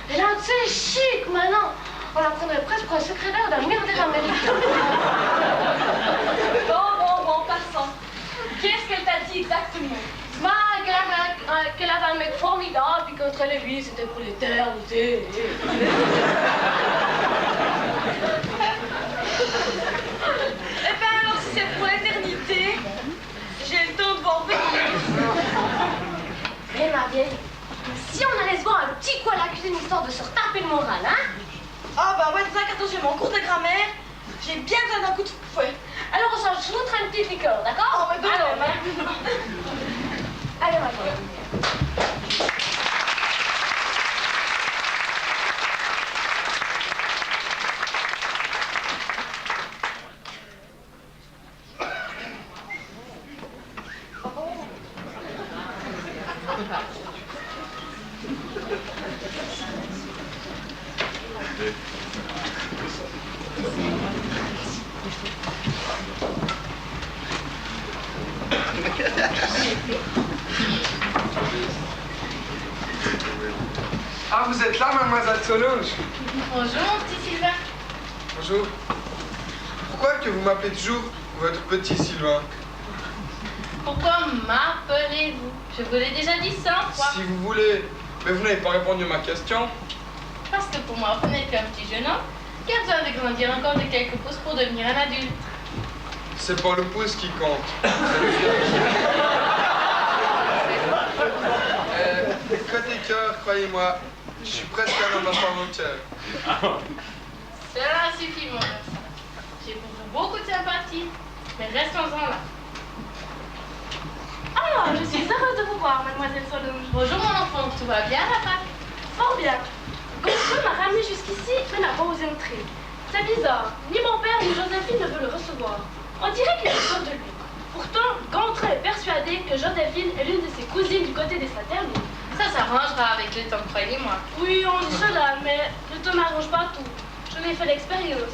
C: Elle est un de ces chic maintenant. On la prendrait presque pour un secrétaire d'un milliardaire américain.
B: Bon, passons. Qu'est-ce qu'elle t'a dit exactement?
C: Bah, qu'elle avait un mec formidable, puis qu'entre elle et lui, c'était pour l'éternité.
B: Eh ben alors, si c'est pour l'éternité, j'ai le temps de voir venir.
C: Mais ma vieille, si on allait se voir un petit coup à la cuisine histoire de se retaper le moral, hein?
B: Ah bah ouais, c'est ça qu'attends, j'ai mon cours de grammaire. J'ai bien besoin d'un coup de fouet.
C: Alors on s'en rajouterait une petite liqueur, d'accord?
B: Oh, mais
C: Alors,
B: alors,
C: allez, ma vieille.
A: Ah, vous êtes là, mademoiselle Solange?
E: Bonjour, mon petit Sylvain.
A: Bonjour. Pourquoi que vous m'appelez toujours votre petit Sylvain?
E: Pourquoi m'appelez-vous? Je vous l'ai déjà dit 100 fois.
A: Si vous voulez. Mais vous n'avez pas répondu à ma question.
E: Parce que pour moi, vous n'êtes qu'un petit jeune homme qui a besoin de grandir encore de quelques pouces pour devenir un adulte.
A: C'est pas le pouce qui compte. C'est le cœur. Côté cœur, croyez-moi, je suis presque un homme à part entière.
E: Cela suffit, mon garçon. J'ai pour vous beaucoup de sympathie, mais restons-en là.
B: Ah, je suis heureuse de vous voir, mademoiselle Solange.
E: Bonjour, mon enfant. Tout va bien, papa?
B: Fort bien. Gonfreux m'a ramené jusqu'ici, mais n'a pas osé entrer. C'est bizarre. Ni mon père ni Joséphine ne veulent le recevoir. On dirait qu'il est sûr de lui. Pourtant, Gontran est persuadé que Joséphine est l'une de ses cousines du côté des Saternes.
E: Ça s'arrangera avec le temps, croyez-moi.
B: Oui, on dit cela, mais le temps n'arrange pas tout. Je l'ai fait l'expérience.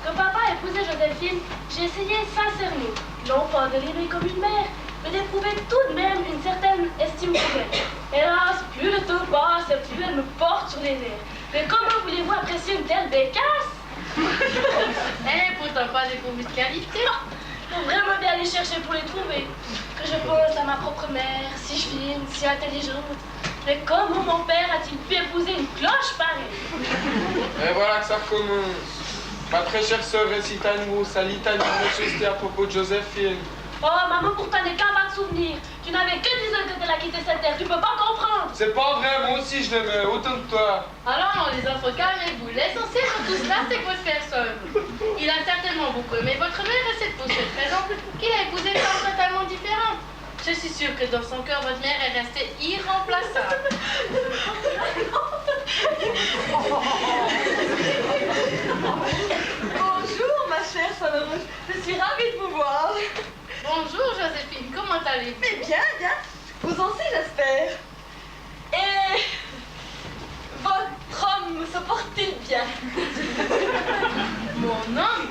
B: Quand papa a épousé Joséphine, j'ai essayé sincèrement, non pas de l'aimer comme une mère, mais d'éprouver tout de même une certaine estime pour elle. Hélas, plus le temps passe, et plus elle me porte sur les nerfs. Mais comment voulez-vous apprécier une telle bécasse?
E: Elle n'est pourtant pas dépourvue de qualité.
B: Faut vraiment bien les chercher pour les trouver. Que je pense à ma propre mère, si fine, si intelligente. Mais comment mon père a-t-il pu épouser une cloche pareille?
A: Et voilà que ça recommence. Ma très chère sœur récite à nouveau sa litanie de méchanceté à propos de Joséphine.
B: Oh, maman, pour toi n'est qu'un vague souvenir. Tu n'avais que 10 ans quand elle a quitté cette terre. Tu peux pas comprendre.
A: C'est pas vrai, moi aussi je l'aimais, autant que toi.
E: Alors non, les enfants, calmez-vous. L'essentiel dans tout cela, c'est que votre père soit heureux. Il a certainement beaucoup aimé votre mère et c'est pour cette raison qu'il a épousé une femme totalement différente. Je suis sûre que dans son cœur, votre mère est restée irremplaçable.
F: Bonjour, ma chère Solange. Je suis ravie de vous voir.
E: Bonjour Joséphine, comment allez-vous?
F: Mais bien, bien. Vous aussi, j'espère. Et votre homme se porte-t-il bien?
E: Mon homme?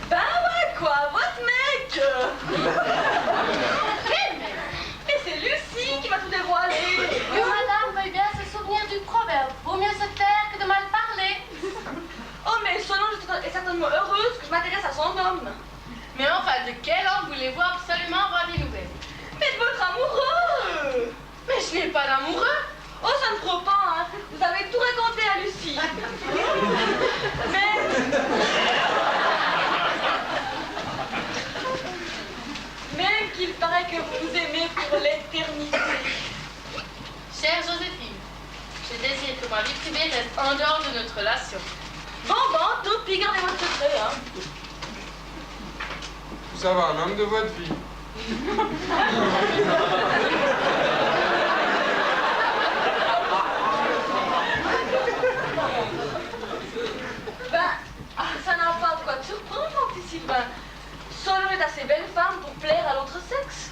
F: Ben ouais, quoi, votre mec.
E: Quel mec?
F: Et c'est Lucie qui m'a tout dévoilé.
C: Que madame veuille bien se souvenir du proverbe. Vaut mieux se taire que de mal parler.
F: Oh, mais Solange est certainement heureuse que je m'intéresse à son homme.
E: Mais enfin, de quel homme voulez-vous absolument avoir des nouvelles?
F: Mais de votre amoureux.
E: Mais je n'ai pas d'amoureux.
F: Oh, ça ne trop pas, hein. Vous avez tout raconté à Lucie. Mais qu'il paraît que vous vous aimez pour l'éternité.
E: Chère Joséphine, je désire que ma vie privée reste en dehors de notre relation.
F: Bon, tout, puis gardez votre secret, hein.
A: Vous avez un homme de votre vie.
F: Ça n'a pas de quoi te surprendre, mon petit Sylvain. Solange est assez belle femme pour plaire à l'autre sexe.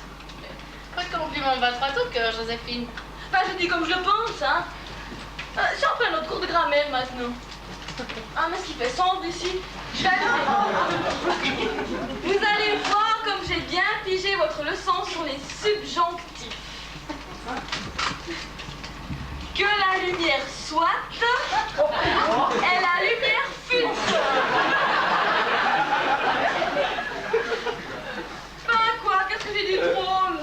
E: Votre compliment me battra tout cœur, Joséphine.
F: Enfin, je dis comme je le pense, hein. J'en fais notre cours de grammaire maintenant. Ah, mais ce qui fait sombre ici. Je vais aller... Vous allez voir comme j'ai bien pigé votre leçon sur les subjonctifs. Que la lumière soit, et la lumière fut. Ben quoi, qu'est-ce que j'ai dit de drôle?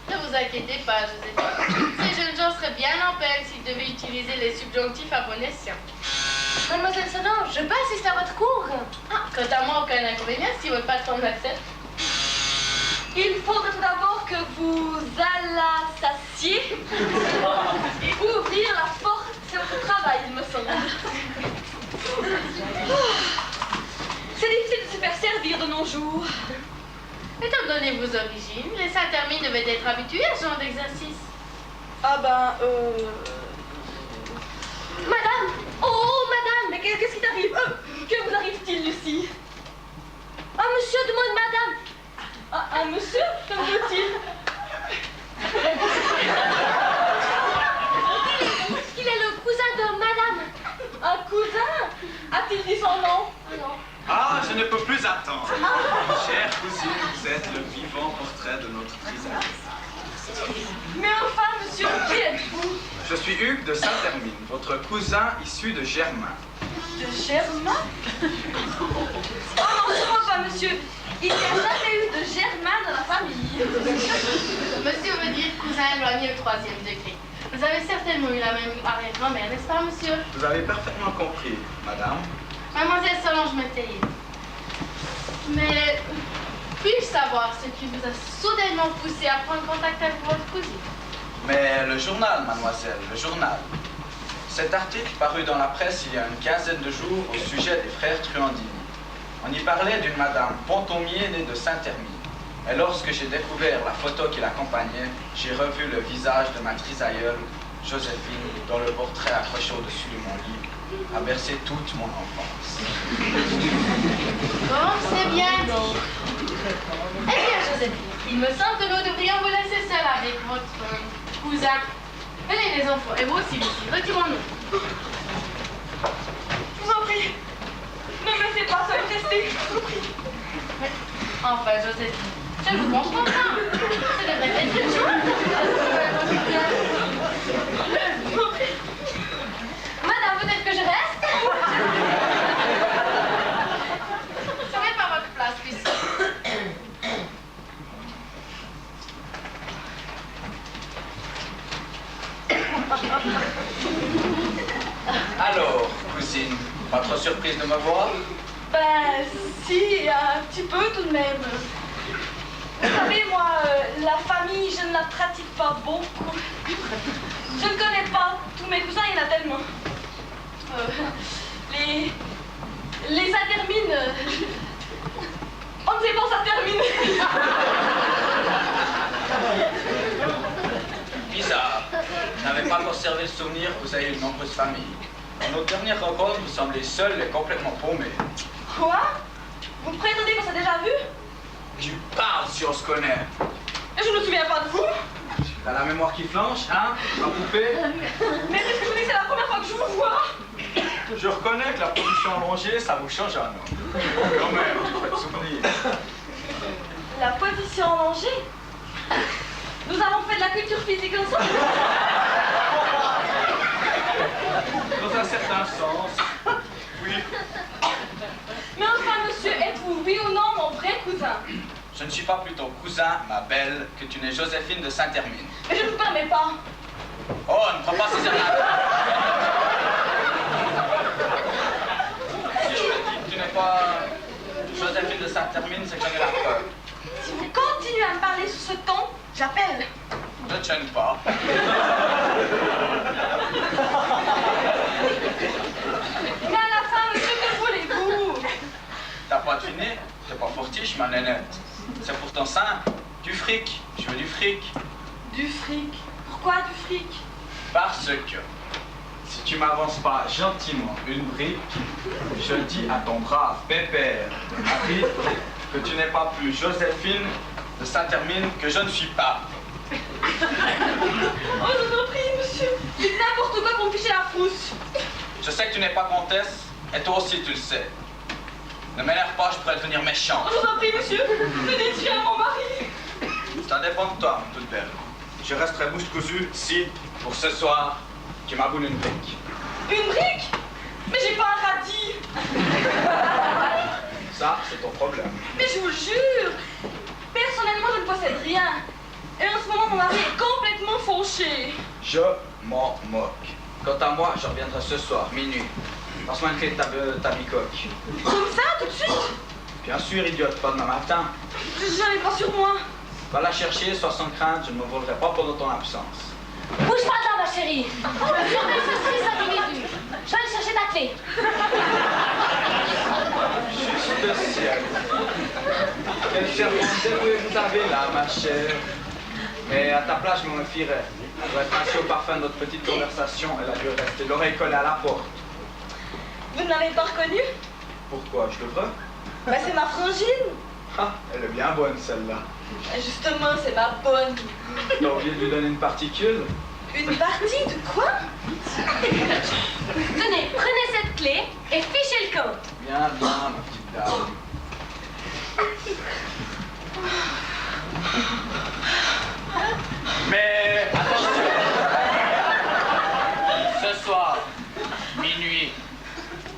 E: Ne vous inquiétez pas, Joséphine. Ces jeunes gens seraient bien en peine s'ils devaient utiliser les subjonctifs à bon escient.
C: Mademoiselle Solange, je peux assister à votre cours?
E: Ah, quant à moi, aucun inconvénient si votre patron l'accepte.
F: Il faudrait tout d'abord que vous allassiez et ouvrir la porte. C'est votre travail, il me semble. C'est difficile de se faire servir de nos jours.
E: Étant donné vos origines, les Saint-Hermine devaient être habitués à ce genre d'exercice.
F: Ah ben,
C: Madame! Oh, madame!
F: Mais qu'est-ce qui t'arrive? Que vous arrive-t-il, Lucie?
C: Un monsieur demande madame!
F: Un monsieur? Que veut-il?
C: Il est le cousin de madame!
F: Un cousin? A-t-il dit son nom?
C: Non.
G: Ah, je ne peux plus attendre. Chère cousine, vous êtes le vivant portrait de notre prisonnier.
F: Mais enfin, monsieur, qui êtes-vous?
G: Je suis Hugues de Saint-Hermine, votre cousin issu de Germain.
F: De Germain? Oh non, sûrement pas, monsieur. Il n'y a jamais eu de Germain dans la famille.
E: Monsieur veut dire cousin éloigné au 3e degré. Vous avez certainement eu la même arrière-grand-mère, n'est-ce pas, monsieur?
G: Vous avez parfaitement compris, madame.
E: Mademoiselle Solange Métayer. Mais puis-je savoir ce qui vous a soudainement poussé à prendre contact avec votre cousine?
G: Mais le journal, mademoiselle, le journal. Cet article paru dans la presse il y a une quinzaine de jours au sujet des frères Truandini. On y parlait d'une madame Pontomier née de Saint-Hermine. Et lorsque j'ai découvert la photo qui l'accompagnait, j'ai revu le visage de ma trisaïeule, Joséphine, dont le portrait accroché au-dessus de mon lit a bercé toute mon enfance.
E: Bon, c'est bien dit. Eh bien, Joséphine, il me semble que nous devrions vous laisser seul avec votre cousin. Venez les enfants, et vous aussi, Lucie, retirons-nous.
F: Je vous en prie. Ne me laissez pas seule rester, je vous prie.
E: Enfin, Joséphine, je vous comprends pas. Ce devrait être une chose.
F: Je vous en prie.
C: Madame, peut-être que je reste?
E: Ce n'est pas votre place, Lucie.
G: Alors, cousine, pas trop surprise de me voir?
F: Ben, si, un petit peu tout de même. Vous savez, moi, la famille, je ne la pratique pas beaucoup. Je ne connais pas tous mes cousins, il y en a tellement. Les intermines. On ne sait pas où ça termine.
G: Bizarre. Je n'avais pas conservé le souvenir que vous avez une nombreuse famille. Dans notre dernière rencontre, vous semblez seul et complètement paumé.
F: Quoi? Vous prétendez qu'on s'est déjà vu?
G: Tu parles si on se connaît.
F: Et je ne me souviens pas de vous.
G: T'as la mémoire qui flanche, hein, ma poupée?
F: Mais qu'est-ce que je vous dis, c'est la première fois que je vous vois.
G: Je reconnais que la position allongée, ça vous change un homme. Quand même, tu fais te souvenir.
F: La position allongée? Nous avons fait de la culture physique ensemble.
G: Dans un certain sens, oui.
F: Mais enfin, monsieur, êtes-vous, oui ou non, mon vrai cousin?
G: Je ne suis pas plus ton cousin, ma belle, que tu n'es Joséphine de Saint-Hermine.
F: Mais je ne vous permets pas.
G: Oh, ne prends pas ces airs-là. Si je te dis que tu n'es pas Joséphine de Saint-Hermine, c'est que j'en ai la preuve.
F: Si vous continuez à me parler sous ce ton, j'appelle.
G: Je ne gêne pas.
F: Mais à la fin, monsieur, que voulez-vous?
G: T'as pas deviné? T'es pas fortiche, ma nénette. C'est pourtant simple. Du fric. Je veux du fric.
F: Du fric? Pourquoi du fric?
G: Parce que si tu m'avances pas gentiment une brique, je dis à ton brave pépère Harry que tu n'es pas plus Joséphine de Saint-Hermine que je ne suis pas.
F: Oh, je vous en prie, monsieur. Dites n'importe quoi pour me ficher la frousse.
G: Je sais que tu n'es pas comtesse, et toi aussi tu le sais. Ne m'énerve pas, je pourrais devenir méchant.
F: Oh, je vous en prie, monsieur. Ne dites rien à mon mari.
G: Ça dépend de toi, toute belle. Je resterai bouche cousue si, pour ce soir, tu m'aboules une brique.
F: Une brique? Mais j'ai pas un radis.
G: Ça, c'est ton problème.
F: Mais je vous le jure, personnellement, je ne possède rien. Et en ce moment, mon mari est complètement fauché.
G: Je m'en moque. Quant à moi, je reviendrai ce soir, minuit. Passe-moi une clé de ta bicoque.
F: Comme ça, tout de suite?
G: Bien sûr, idiote, pas demain matin.
F: J'en ai pas sur moi.
G: Va la chercher, sois sans crainte, je ne me volerai pas pendant ton absence.
C: Bouge pas de là, ma chérie. Surveille ceci, individu. Je vais aller chercher ta clé.
G: Juste ciel. Quel servante dévouée vous avez là, ma chère. Mais à ta place, je me méfierais. Elle doit être ainsi au parfum de notre petite conversation. Elle a dû rester l'oreille collée à la porte.
F: Vous ne l'avez pas reconnue?
G: Pourquoi? Je devrais?
F: Bah, c'est ma frangine.
G: Ah, elle est bien bonne, celle-là.
F: Justement, c'est ma bonne.
G: T'as oublié de lui donner une particule?
F: Une partie de quoi?
C: Tenez, prenez cette clé et fichez le compte.
G: Bien, bien, ma petite dame. Mais attention! Ce soir, minuit,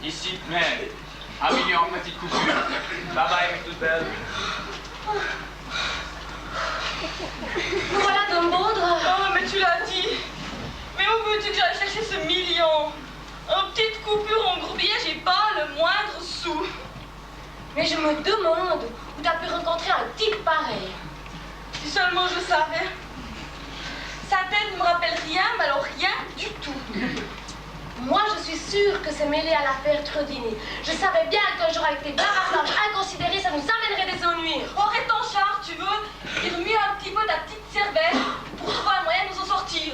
G: ici même, à minuit en petite coupure. Bye bye, toute belle.
C: Voilà ton baudre.
F: Oh, mais tu l'as dit. Mais où veux-tu que j'aille chercher ce million? En petite coupure, en gros billet, j'ai pas le moindre sou.
C: Mais je me demande où t'as pu rencontrer un type pareil.
F: Si seulement je savais. Sa tête ne me rappelle rien, mais alors rien du tout.
C: Moi, je suis sûre que c'est mêlé à l'affaire Trodini. Je savais bien qu'un jour, avec tes bavardages inconsidérés, ça nous amènerait des ennuis.
F: Arrête ton char, tu veux? Il remue un petit peu ta petite cervelle pour trouver un moyen de nous en sortir.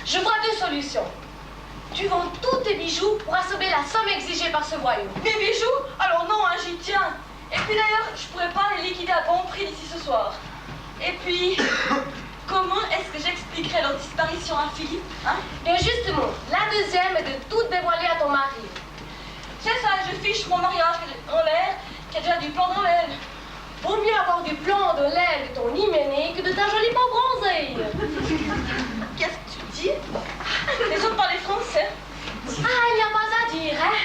C: Je vois deux solutions. Tu vends tous tes bijoux pour assommer la somme exigée par ce voyou.
F: Mes bijoux? Alors non, hein, j'y tiens. Et puis d'ailleurs, je pourrais pas les liquider à bon prix d'ici ce soir. Et puis, comment est-ce que j'expliquerai leur disparition à Philippe, hein?
C: Et justement, la deuxième est de tout dévoiler à ton mari.
F: C'est ça, je fiche mon mariage en l'air, qui a déjà du plomb dans l'aile.
C: Vaut mieux avoir du plomb dans l'aile de ton hyménée que de ta jolie peau bronzée.
F: Qu'est-ce que tu dis? Les autres parlent français.
C: Ah, il n'y a pas à dire, hein?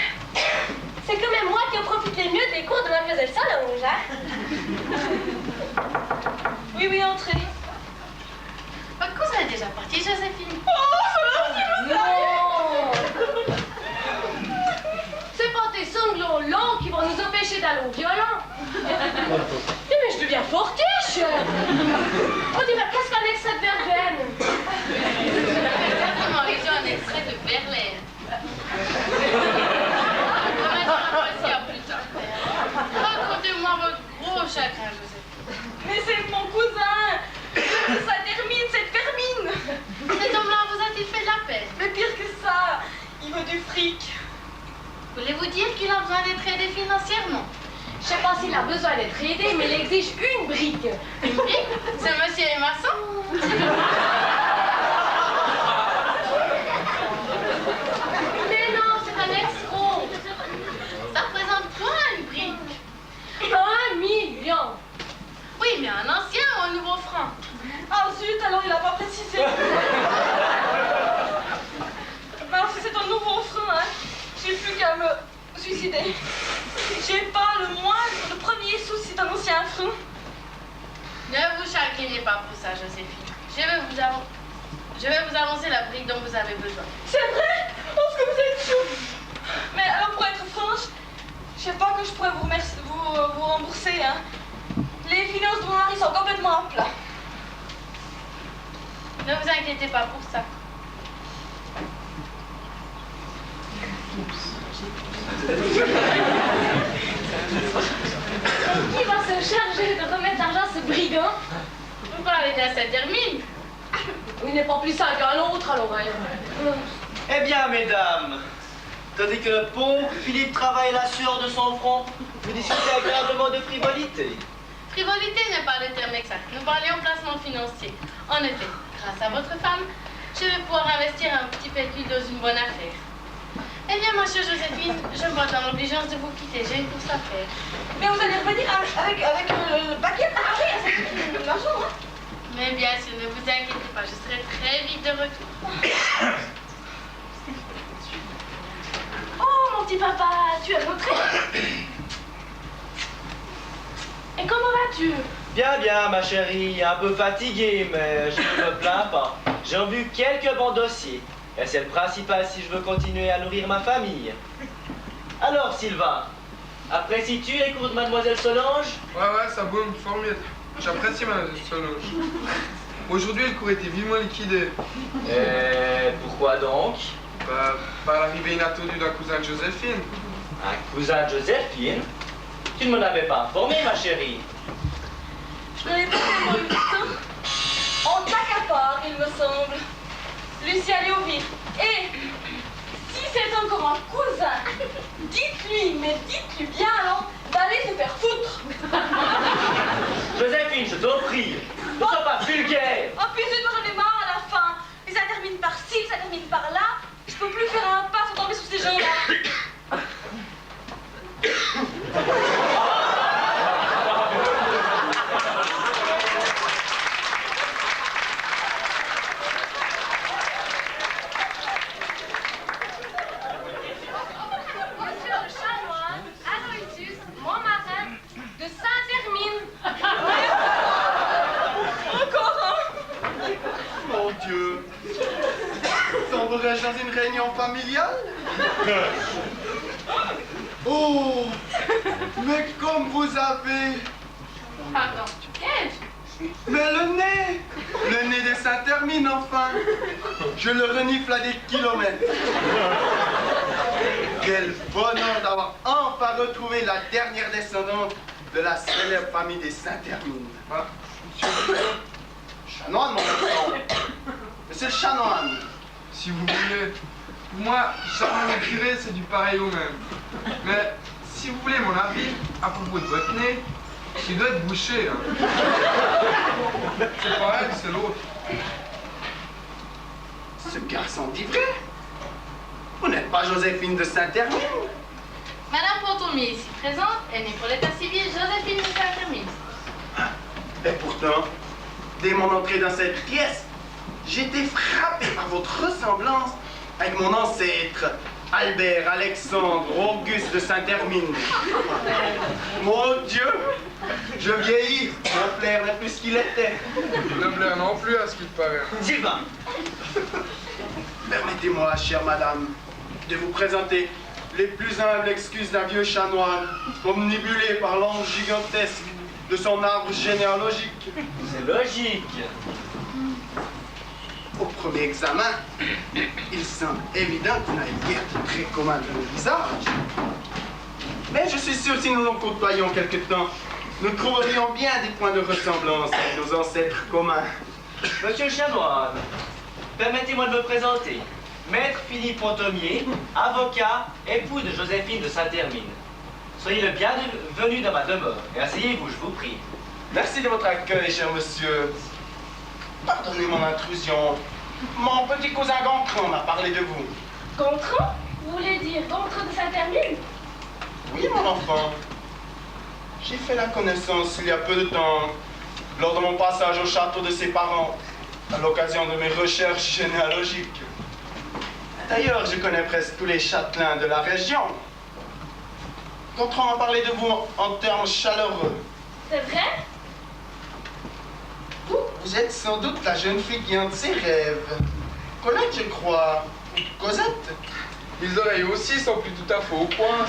C: C'est quand même moi qui en profite les mieux des cours de Mademoiselle Solange, hein?
F: Oui, oui, entrez.
E: Votre cousin est déjà parti, Joséphine.
F: Oh, Solange, tu le sais! fric.
E: Voulez-vous dire qu'il a besoin d'être aidé financièrement?
C: Je sais pas s'il a besoin d'être aidé, mais il exige une brique.
E: Une brique? C'est monsieur et maçon?
C: Mais non, c'est un escroc.
E: Ça représente quoi une brique?
C: 1 million.
E: Oui, mais un ancien ou un nouveau franc?
F: Ah zut, alors il a pas précisé. Mais alors si c'est un nouveau frein, hein, j'ai plus qu'à me suicider. J'ai pas le premier souci, c'est un ancien frein.
E: Ne vous chagrinez pas pour ça, Joséphine. Je vais vous avancer la brique dont vous avez besoin.
F: C'est vrai? Oh, ce que vous êtes chou. Mais alors pour être franche, je sais pas que je pourrais vous rembourser, hein. Les finances de mon mari sont complètement à plat.
E: Ne vous inquiétez pas pour ça.
C: Qui va se charger de remettre l'argent à ce brigand?
E: Vous parlez d'un Saint-Hermine?
C: Il n'est pas plus sale qu'un autre, alors.
D: Eh bien, mesdames, tandis que le pauvre Philippe travaille la sueur de son front, vous discutez agréablement de frivolité.
E: Frivolité n'est pas le terme exact. Nous parlions placement financier. En effet, grâce à votre femme, je vais pouvoir investir un petit pécule dans une bonne affaire. Eh bien, ma chère Joséphine, je me vois dans l'obligeance de vous quitter. J'ai une course à faire.
F: Mais vous allez revenir avec le paquet de l'argent, hein?
E: Mais bien sûr, ne vous inquiétez pas, je serai très vite de retour.
B: Oh, mon petit papa, tu es rentré? Et comment vas-tu?
D: Bien, bien, ma chérie, un peu fatiguée, mais je ne me plains pas. J'ai vu quelques bons dossiers, et c'est le principal si je veux continuer à nourrir ma famille. Alors, Sylvain, apprécies-tu les cours de Mademoiselle Solange?
A: Ouais, ça boum, formidable. J'apprécie ma Solange. Aujourd'hui, le cours était vivement liquidé.
D: Et pourquoi donc?
A: Bah, par l'arrivée inattendue d'un cousin de Joséphine.
D: Un cousin de Joséphine? Tu ne m'en avais pas informé, ma chérie.
F: Je n'avais pas tellement eu le temps. On t'accapare, il me semble. Lucie, allez ouvrir. Et si c'est encore un cousin, dites-lui, mais dites-lui bien alors, d'aller se faire foutre.
D: Joséphine, je t'en prie, ne sois pas vulgaire.
F: Oh putain, moi j'en ai marre à la fin. Et ça termine par ci, ça termine par là. Je peux plus faire un pas sans tomber sous ces gens-là.
C: Monsieur le chanoine, Aloysius, mon marin, de Saint-Hermine.
F: Encore un.
H: Mon Dieu! Tomberais-je dans une réunion familiale? Oh! Mais comme vous avez...
E: Pardon. Qu'est-ce?
H: Mais le nez! Le nez de Saint-Hermine, enfin! Je le renifle à des kilomètres. Quel bonheur d'avoir enfin retrouvé la dernière descendante de la célèbre famille des Saint-Hermine.
A: Ah, monsieur,
H: Chanoine, mon enfant! Monsieur le chanoine!
A: si vous voulez. Pour moi, jamais le curé, c'est du pareil au même. Mais si vous voulez mon avis à propos de votre nez, il doit être bouché. Hein. C'est pas elle, c'est l'autre.
H: Ce garçon dit vrai? Vous n'êtes pas Joséphine de Saint-Hermine?
E: Madame Pontomier, ici présente, est née pour l'état civil Joséphine de Saint-Hermine.
H: Et pourtant, dès mon entrée dans cette pièce, j'ai été frappé par votre ressemblance avec mon ancêtre, Albert Alexandre Auguste de Saint-Hermine. Mon Dieu, je vieillis, mon flair n'est plus ce qu'il était.
A: Ne blaire non plus à ce qu'il paraît.
D: Sylvain,
H: Permettez-moi, chère madame, de vous présenter les plus humbles excuses d'un vieux chanoine, omnibulé par l'ange gigantesque de son arbre généalogique.
D: c'est logique.
H: Au premier examen, il semble évident que vous n'avez guère de traits communs de nos visages. Mais je suis sûr que si nous nous côtoyons quelque temps, nous trouverions bien des points de ressemblance avec nos ancêtres communs.
D: Monsieur le chanoine, permettez-moi de me présenter. Maître Philippe Pontomier, avocat, époux de Joséphine de Saint-Hermine. Soyez le bienvenu dans ma demeure et asseyez-vous, je vous prie.
H: Merci de votre accueil, cher monsieur. Pardonnez mon intrusion. Mon petit cousin Gontran m'a parlé de vous.
B: Gontran? Vous voulez dire Gontran de Saint-Hermine?
H: Oui, mon enfant. J'ai fait la connaissance il y a peu de temps, lors de mon passage au château de ses parents, à l'occasion de mes recherches généalogiques. D'ailleurs, je connais presque tous les châtelains de la région. Gontran m'a parlé de vous en termes chaleureux.
B: C'est vrai?
H: Vous êtes sans doute la jeune fille qui hante ses rêves. Colette, je crois. Ou Cosette.
A: Les oreilles aussi sont plus tout à fait au point.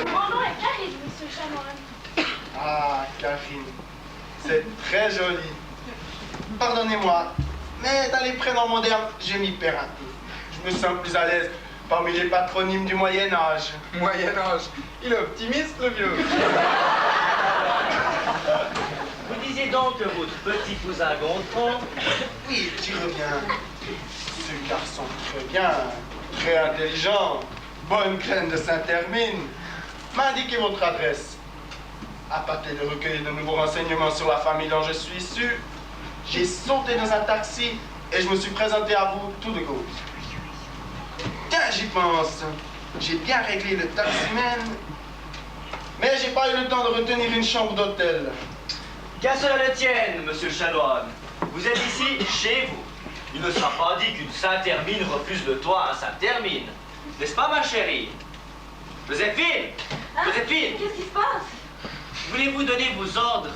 B: Mon nom est Karine, monsieur Chanoine.
H: Ah, Karine. C'est très joli. Pardonnez-moi, mais dans les prénoms modernes, je m'y perds un peu. Je me sens plus à l'aise parmi les patronymes du Moyen-Âge.
A: Moyen-Âge. Il est optimiste, le vieux.
D: Vous disiez donc que votre petit cousin Gontran...
H: Oui, j'y reviens. Ce garçon très bien, très intelligent, bonne graine de Saint-Hermine, m'a indiqué votre adresse. Appâté de recueillir de nouveaux renseignements sur la famille dont je suis issu, j'ai sauté dans un taxi et je me suis présenté à vous tout de go. Tiens, j'y pense. J'ai bien réglé le taximène, mais j'ai pas eu le temps de retenir une chambre d'hôtel.
D: Qu'à cela ne tienne, monsieur le chanoine. Vous êtes ici, chez vous. Il ne sera pas dit qu'une Saint-Hermine refuse le toit à Saint-Hermine. N'est-ce pas, ma chérie? Joséphine! Joséphine!
F: Qu'est-ce qui se passe?
D: Voulez-vous donner vos ordres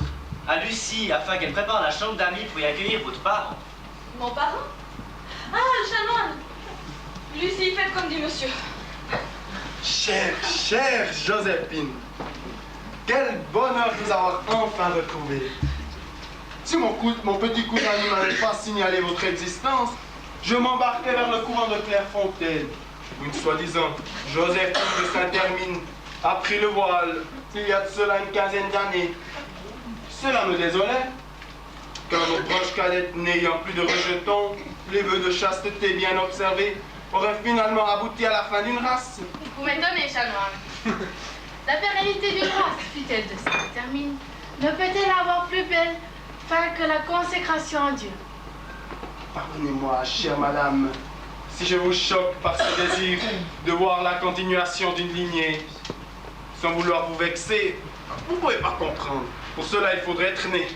D: à Lucie afin qu'elle prépare la chambre d'amis pour y accueillir votre parent?
F: Mon parent? Ah, le chanoine! Lucie, faites comme dit monsieur.
H: Chère Joséphine, quel bonheur de vous avoir enfin retrouvé. Si mon petit cousin ne m'avait pas signalé votre existence, je m'embarquais vers le couvent de Clairefontaine, où une soi-disant Joséphine de Saint-Hermine a pris le voile il y a de cela une quinzaine d'années. Cela me désolait, car nos proches cadettes n'ayant plus de rejetons, les vœux de chasteté bien observés auraient finalement abouti à la fin d'une race.
E: Vous m'étonnez, chanoine. La pérennité d'une race, fut-elle de Saint-Hermine, ne peut-elle avoir plus belle fin que la consécration en Dieu?
H: Pardonnez-moi, chère madame, si je vous choque par ce désir de voir la continuation d'une lignée. Sans vouloir vous vexer, vous ne pouvez pas comprendre. Pour cela, il faudrait être né.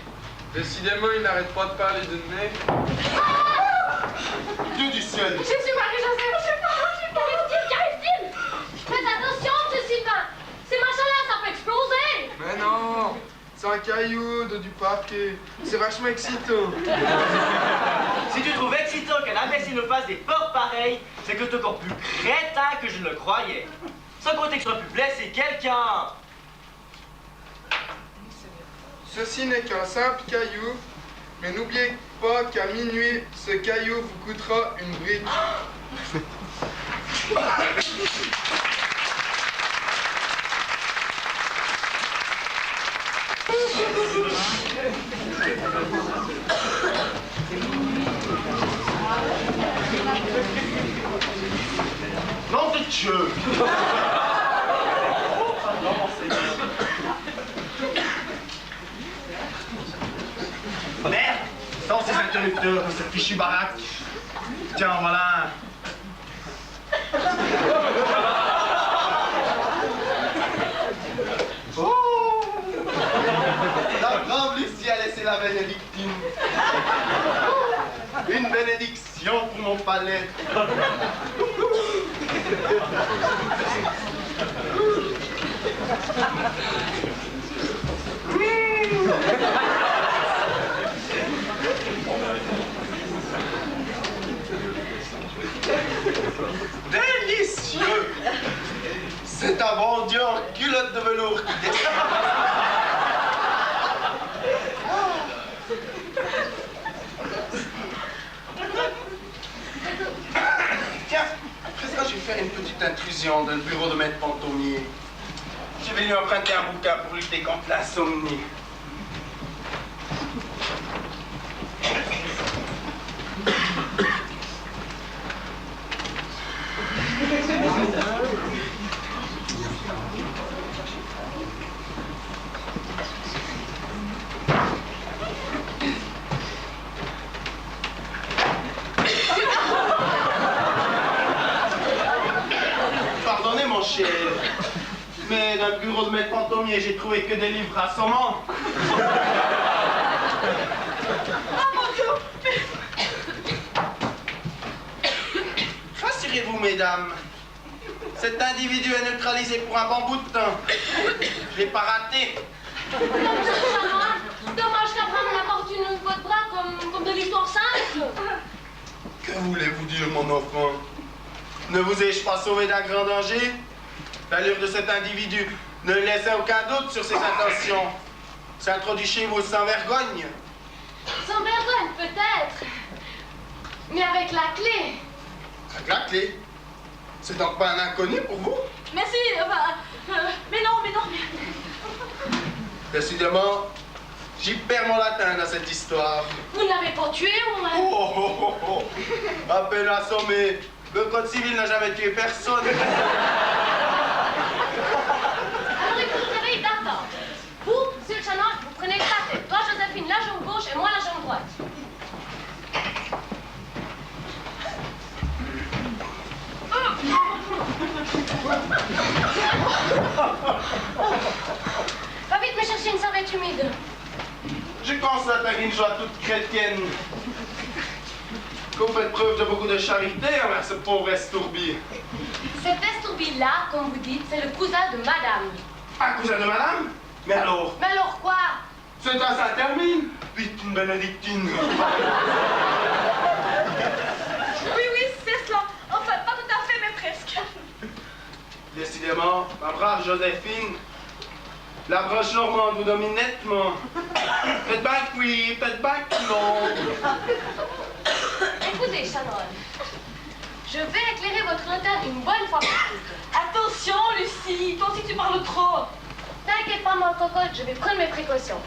A: Décidément, il n'arrête pas de parler de nez.
H: Dieu du ciel!
C: Je suis Marie-Joseph. Christine! Faites attention, M. Sylvain. Ces machins-là, ça peut exploser.
A: Mais non, c'est un caillou de du parquet. C'est vachement excitant.
D: Si tu trouves excitant qu'un imbécile me fasse des portes pareilles, c'est que tu es encore plus crétin que je ne le croyais. Sans compter que tu aurais pu blesser quelqu'un.
A: Ceci n'est qu'un simple caillou, mais n'oubliez pas qu'à minuit, ce caillou vous coûtera une brique.
H: Nom de Dieu! Merde! Sors ces interrupteurs dans cette fichue baraque. Tiens, voilà. Oh! La grande Lucie a laissé la bénédictine. Une bénédiction pour mon palais. Délicieux! C'est un bon Dieu en culotte de velours qui descend. Tiens, après ça, je vais faire une petite intrusion dans le bureau de Maître Pontomier. Je vais lui emprunter un bouquin pour lutter contre l'insomnie. Mais dans le bureau de maître Pantaumier, j'ai trouvé que des livres assommants.
F: Ah mon Dieu!
H: Rassurez-vous, mesdames. Cet individu est neutralisé pour un bon bout de temps. Je l'ai pas raté.
C: Non, monsieur Chanoine, dommage qu'après on apporte votre bras comme de l'histoire simple.
H: Que voulez-vous dire, mon enfant? Ne vous ai-je pas sauvé d'un grand danger? L'allure de cet individu ne laissait aucun doute sur ses intentions. S'introduit chez vous sans vergogne.
C: Sans vergogne, peut-être. Mais avec la clé.
H: Avec la clé? C'est donc pas un inconnu pour vous?
F: Mais si, mais non.
H: Décidément, j'y perds mon latin dans cette histoire.
C: Vous ne l'avez pas tué, ou moins?
H: Oh. À peine assommé. Le code civil n'a jamais tué personne.
C: Alors écoute, vous avez d'attendre. Vous, monsieur le Chanoine, vous prenez la tête. Toi, Joséphine, la jambe gauche et moi, la jambe droite. Va vite me chercher une serviette humide.
H: Je constate avec une joie toute chrétienne que vous faites preuve de beaucoup de charité envers ce pauvre estourbi.
C: Cet estourbi-là, comme vous dites, c'est le cousin de madame.
H: Un cousin de madame? Mais alors?
C: Mais alors quoi?
H: C'est un Saint-Hermine? Putain bénédictine.
F: Oui, c'est cela. Enfin, pas tout à fait, mais presque.
H: Décidément, ma brave Joséphine, la broche normande vous domine nettement. Faites bien que oui, faites bien que non.
C: Écoutez, Chanoine, je vais éclairer votre lanterne une bonne fois pour toutes.
F: Attention, Lucie, toi aussi tu parles trop.
C: T'inquiète pas, mon cocotte, je vais prendre mes précautions.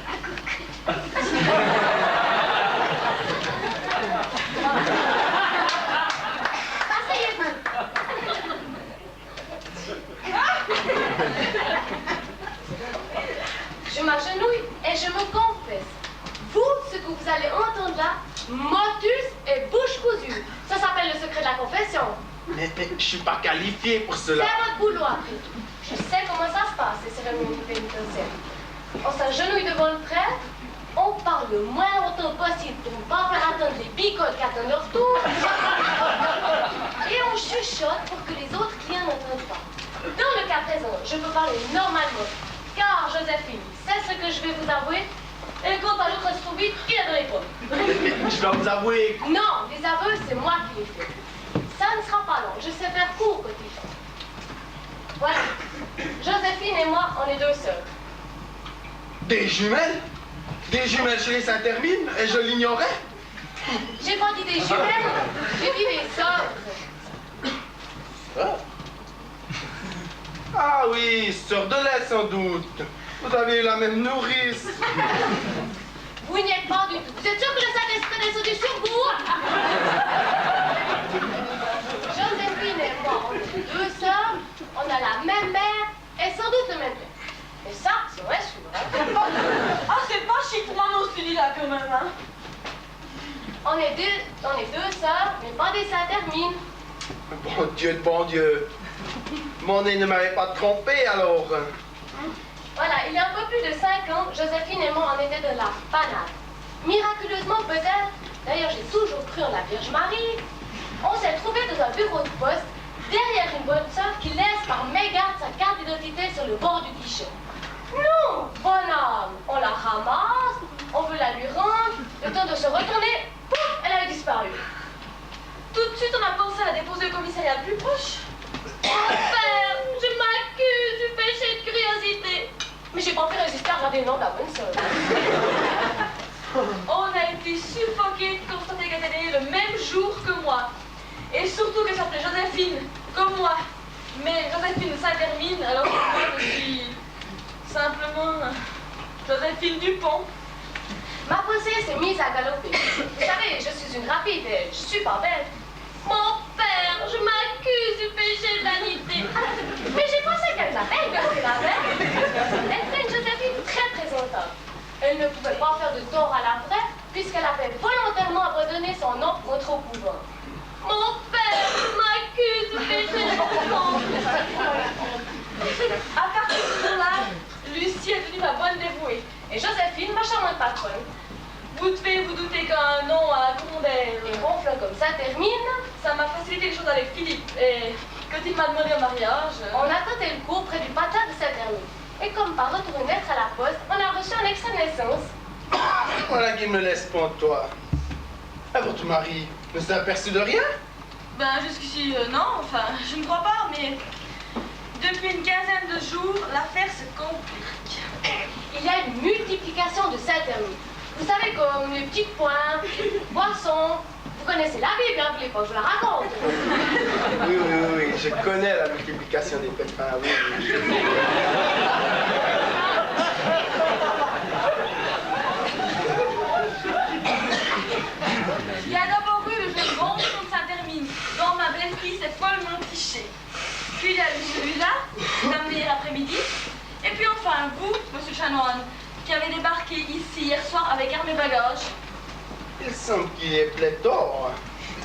C: Asseyez-vous. Je m'agenouille et je me confesse. Vous, ce que vous allez entendre là, motus et bouche cousue. Ça s'appelle le secret de la confession.
H: Mais je suis pas qualifié pour
C: C'est
H: cela.
C: votre boulot après tout. Je sais comment ça se passe, les cérémonies pénitentiaires. On s'agenouille devant le prêtre, on parle le moins longtemps possible pour ne pas faire attendre les bicotes qui attendent leur tour. Et on chuchote pour que les autres clients n'entendent pas. Dans le cas présent, je peux parler normalement, car Joséphine, c'est ce que je vais vous avouer. Et quant à l'autre estourbi, il a donné quoi?
H: Je dois vous avouer.
C: Non, les aveux, c'est moi qui les fais. Ça ne sera pas long, je sais faire court, petit chat. Voilà. Joséphine et moi, on est deux sœurs.
H: Des jumelles? Des jumelles chez les Saint-Hermine? Et je l'ignorais?
C: J'ai pas dit des jumelles, j'ai dit des sœurs.
H: Ah oui, sœur de lait sans doute. Vous avez eu la même nourrice.
C: Vous n'y êtes pas du tout. Vous êtes sûr que le Saint-Esprit est descendu sur vous? Joséphine et moi, on est deux sœurs, on a la même mère et sans doute le même père. Et ça, c'est vrai sûr. Hein?
F: Ah, c'est pas chic pour maman celui-là quand même, hein.
C: On est deux sœurs, mais pas des Saint-Hermine.
H: Bon Dieu. Mon nez ne m'avait pas trompé alors.
C: Voilà, il y a un peu plus de 5 ans, Joséphine et moi, on était de la panade. Miraculeusement peut-être, d'ailleurs j'ai toujours cru en la Vierge Marie, on s'est trouvé dans un bureau de poste, derrière une bonne sœur qui laisse par mégarde sa carte d'identité sur le bord du guichet. Non, bonhomme, on la ramasse, on veut la lui rendre, le temps de se retourner, pouf, elle avait disparu.
F: Tout de suite, on a pensé à la déposer au commissariat le plus proche.
C: Mon père, je m'accuse du péché de curiosité. Mais j'ai pas pu résister à regarder le nom de la bonne sœur.
F: On a été suffoqués de constater qu'elle était née le même jour que moi. Et surtout qu'elle s'appelait Joséphine, comme moi. Mais Joséphine Saint-Hermine, alors que moi je suis simplement Joséphine Dupont.
C: Ma pensée s'est mise à galoper. Vous savez, je suis une rapide et je suis pas bête. Mon père, je m'accuse du péché de vanité. Mais j'ai pensé qu'elle m'appelle parce que la mère, elle était une Joséphine très présentable. Elle ne pouvait pas faire de tort à la vraie puisqu'elle avait volontairement abandonné son nom contre au couvent. Mon père, je m'accuse du péché de vanité.
F: À partir ici est devenue ma bonne dévouée.
C: Et Joséphine, ma charmante patronne.
F: Vous devez vous douter qu'un nom à Condel,
C: Et ronfle comme ça termine.
F: ça m'a facilité les choses avec Philippe. Et quand il m'a demandé en mariage...
C: On a tenté le coup près du patin de Saint-Hermine. Et comme par retour une lettre à la poste, on a reçu un extrait de naissance.
H: Voilà qui me laisse pantois. Ah, votre mari ne s'est aperçu de rien?
F: Ben jusqu'ici, non, enfin, je ne crois pas, mais depuis une quinzaine de jours, l'affaire se complique.
C: Il y a une multiplication de Saint-Hermine. Vous savez, comme les petites pointes, poissons. Vous connaissez la Bible, hein, vous voulez pas que je vous la raconte?
H: Oui, je connais la multiplication des pépins, oui.
F: Il y a d'abord eu le jeune Gonflon de Saint-Hermine, dont ma belle-fille s'est follement fichée. Puis il y a eu celui-là, cet amené hier après-midi. Et puis enfin, vous, monsieur Chanoine, qui avez débarqué ici hier soir avec armes et bagages.
H: Il semble qu'il y ait pléthore.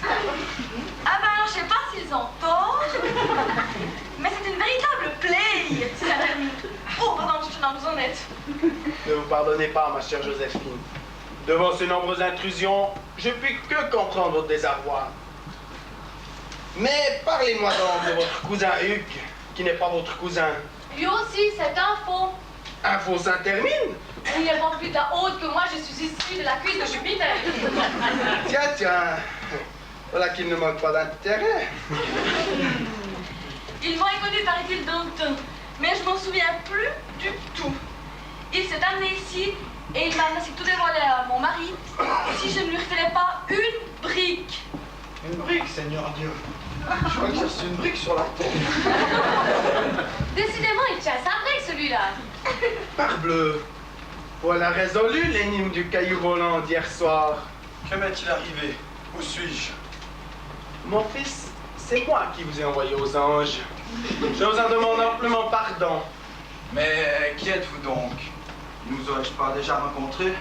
F: Ah ben alors, je sais pas s'ils ont tort, mais c'est une véritable plaie, Saint-Hermine. Oh, pardon, monsieur Chanoine, vous en êtes.
H: Ne vous pardonnez pas, ma chère Joséphine. Devant ces nombreuses intrusions, je puis que comprendre votre désarroi. Mais parlez-moi donc de votre cousin Hugues, qui n'est pas votre cousin.
C: Lui aussi, c'est un faux.
H: Un faux Saint-Hermine?
C: Il n'est pas plus ta haute que moi, je suis issue de la cuisse de Jupiter.
H: Tiens. Voilà qu'il ne manque pas d'intérêt.
F: Ils m'ont inconnu, paraît-il, d'Anton, mais je m'en souviens plus du tout. Il s'est amené ici et il m'a ainsi tout dévoilé à mon mari si je ne lui refilais pas une brique.
H: Une brique, Seigneur Dieu. Je crois que j'ai reçu une brique sur la tête.
C: Décidément, il tient sa brique, celui-là.
H: Parbleu. Voilà résolu l'énigme du caillou volant d'hier soir.
G: Que m'est-il arrivé? Où suis-je?
H: Mon fils, c'est moi qui vous ai envoyé aux anges. Je vous en demande amplement pardon.
G: Mais qui êtes-vous donc? Nous aurais-je pas déjà rencontrés?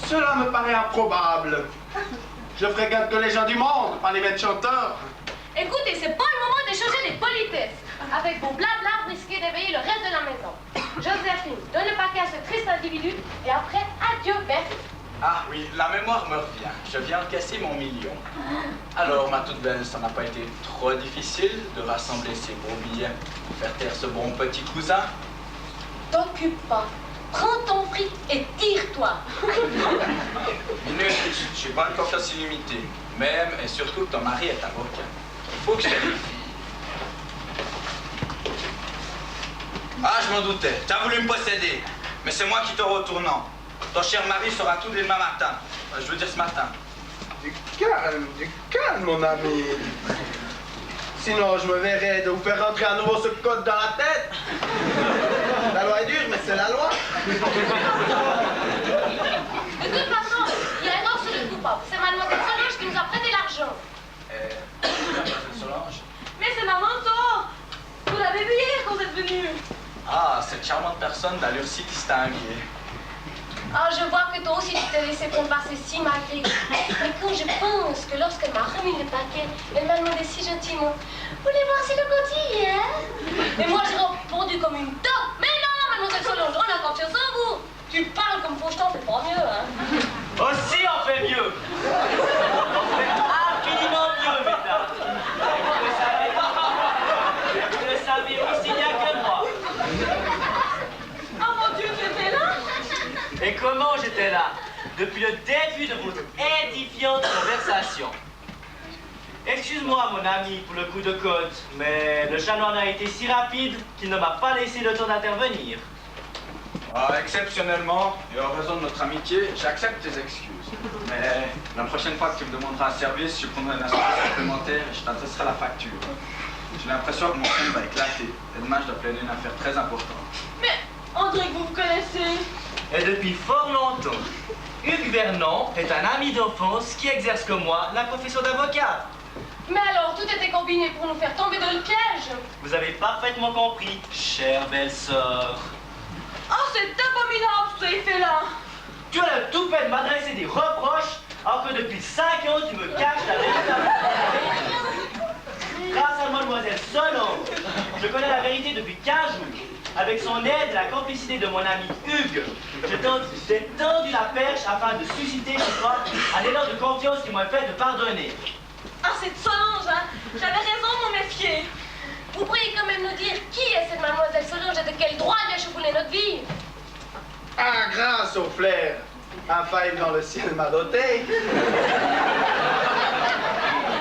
H: Cela me paraît improbable. Je fréquente que les gens du monde, pas les bêtes chanteurs.
C: Écoutez, c'est pas le moment d'échanger des politesses. Avec vos blabla, vous risquez d'éveiller le reste de la maison. Joséphine, donne le paquet à ce triste individu et après, adieu, Berthe.
G: Ah oui, la mémoire me revient. Je viens de casser mon million. Alors, ma toute belle, ça n'a pas été trop difficile de rassembler ces gros billets pour faire taire ce bon petit cousin?
C: T'occupe pas. Prends ton fric et tire-toi.
G: Minute, je n'ai pas une confiance illimitée. Même et surtout que ton mari est avocat. Il faut que je vérifie. Ah, je m'en doutais. Tu as voulu me posséder. Mais c'est moi qui te retournant. Ton cher mari sera tout dès demain matin. Je veux dire ce matin.
H: Du calme, mon ami. Sinon, je me verrais de vous faire rentrer à nouveau ce code dans la tête. La loi est dure, mais c'est la loi.
C: De toute façon, il y a erreur sur le coupable. C'est mademoiselle Solange qui nous a prêté l'argent.
G: Mademoiselle Solange.
F: Mais c'est ma mentor. Vous l'avez vu hier quand vous êtes venu.
G: Ah, cette charmante personne d'allure si distinguée.
C: Ah, je vois que toi aussi tu t'es laissé passer si malgré. Mais quand je pense que lorsqu'elle m'a remis le paquet, elle m'a demandé si gentiment, vous voulez voir si le côté hein? Et moi j'ai répondu comme une taupe. Mais non, mademoiselle Solange, on a confiance en vous. Tu parles comme Faucheton, c'est pas mieux, hein?
D: Aussi on fait mieux. On fait infiniment mieux, mesdames. Vous le savez aussi bien que moi.
F: Oh mon Dieu, tu étais là?
D: Et comment j'étais là depuis le début de votre édifiante conversation. Excuse-moi, mon ami, pour le coup de côte, mais le chanoine a été si rapide qu'il ne m'a pas laissé le temps d'intervenir.
G: Ah, exceptionnellement, et en raison de notre amitié, j'accepte tes excuses. Mais la prochaine fois que tu me demanderas un service, je prendrai un assurance supplémentaire et je t'adresserai la facture. J'ai l'impression que mon film va éclater. Et demain, je dois plaider une affaire très importante.
F: Mais André, que vous vous connaissez.
D: Et depuis fort longtemps, Hugues Vernon est un ami d'enfance qui exerce comme moi la profession d'avocat.
C: Mais alors, tout était combiné pour nous faire tomber dans le piège.
D: Vous avez parfaitement compris, chère belle-sœur.
F: Oh, c'est abominable ce que tu as fait là.
D: Tu as le tout fait de m'adresser des reproches alors que depuis 5 ans tu me caches la véritable. Grâce à mademoiselle Solange, je connais la vérité depuis 15 jours. avec son aide et la complicité de mon ami Hugues, j'ai tendu la perche afin de susciter chez toi un élan de confiance qui m'a fait de pardonner.
F: Ah, c'est Solange, hein. J'avais raison de m'en méfier.
C: Vous pourriez quand même nous dire qui est cette mademoiselle Solange et de quel droit vient choucouler notre vie?
H: Ah, grâce au flair, un faille dans le ciel m'a doté.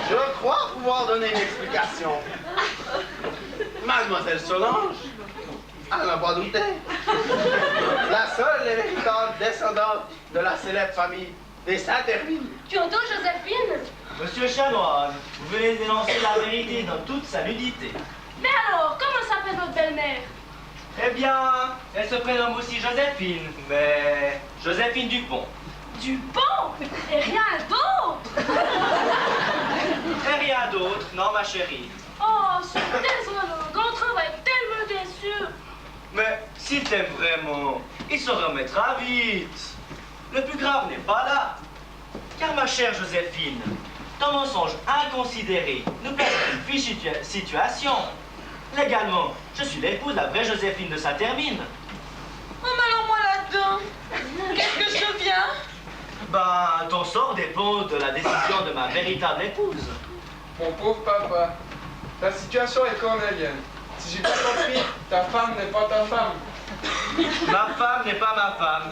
H: Je crois pouvoir donner une explication. Mademoiselle Solange, elle n'a pas douté. La seule et véritable descendante de la célèbre famille des Saint-Hermine.
C: Tu entends, Joséphine?
D: Monsieur Chanoine, vous venez d'énoncer la vérité dans toute sa nudité.
B: Mais alors, comment s'appelle votre belle-mère?
D: Eh bien, elle se prénomme aussi Joséphine, mais Joséphine Dupont.
B: Dupont? Et rien d'autre?
D: Et rien d'autre, non ma chérie.
B: Oh, je suis désolée. Gontran va être tellement déçu.
D: Mais si t'aimes vraiment, il se remettra vite. Le plus grave n'est pas là. Car ma chère Joséphine, ton mensonge inconsidéré nous place dans une fichue situation. Légalement, je suis l'époux de la vraie Joséphine de Saint-Hermine.
F: Oh, mais alors moi là-dedans, qu'est-ce que je deviens?
D: Ben, ton sort dépend de la décision de ma véritable épouse.
A: Mon pauvre papa, ta situation est cornélienne. Si j'ai bien compris, ta femme n'est pas ta femme.
D: Ma femme n'est pas ma femme.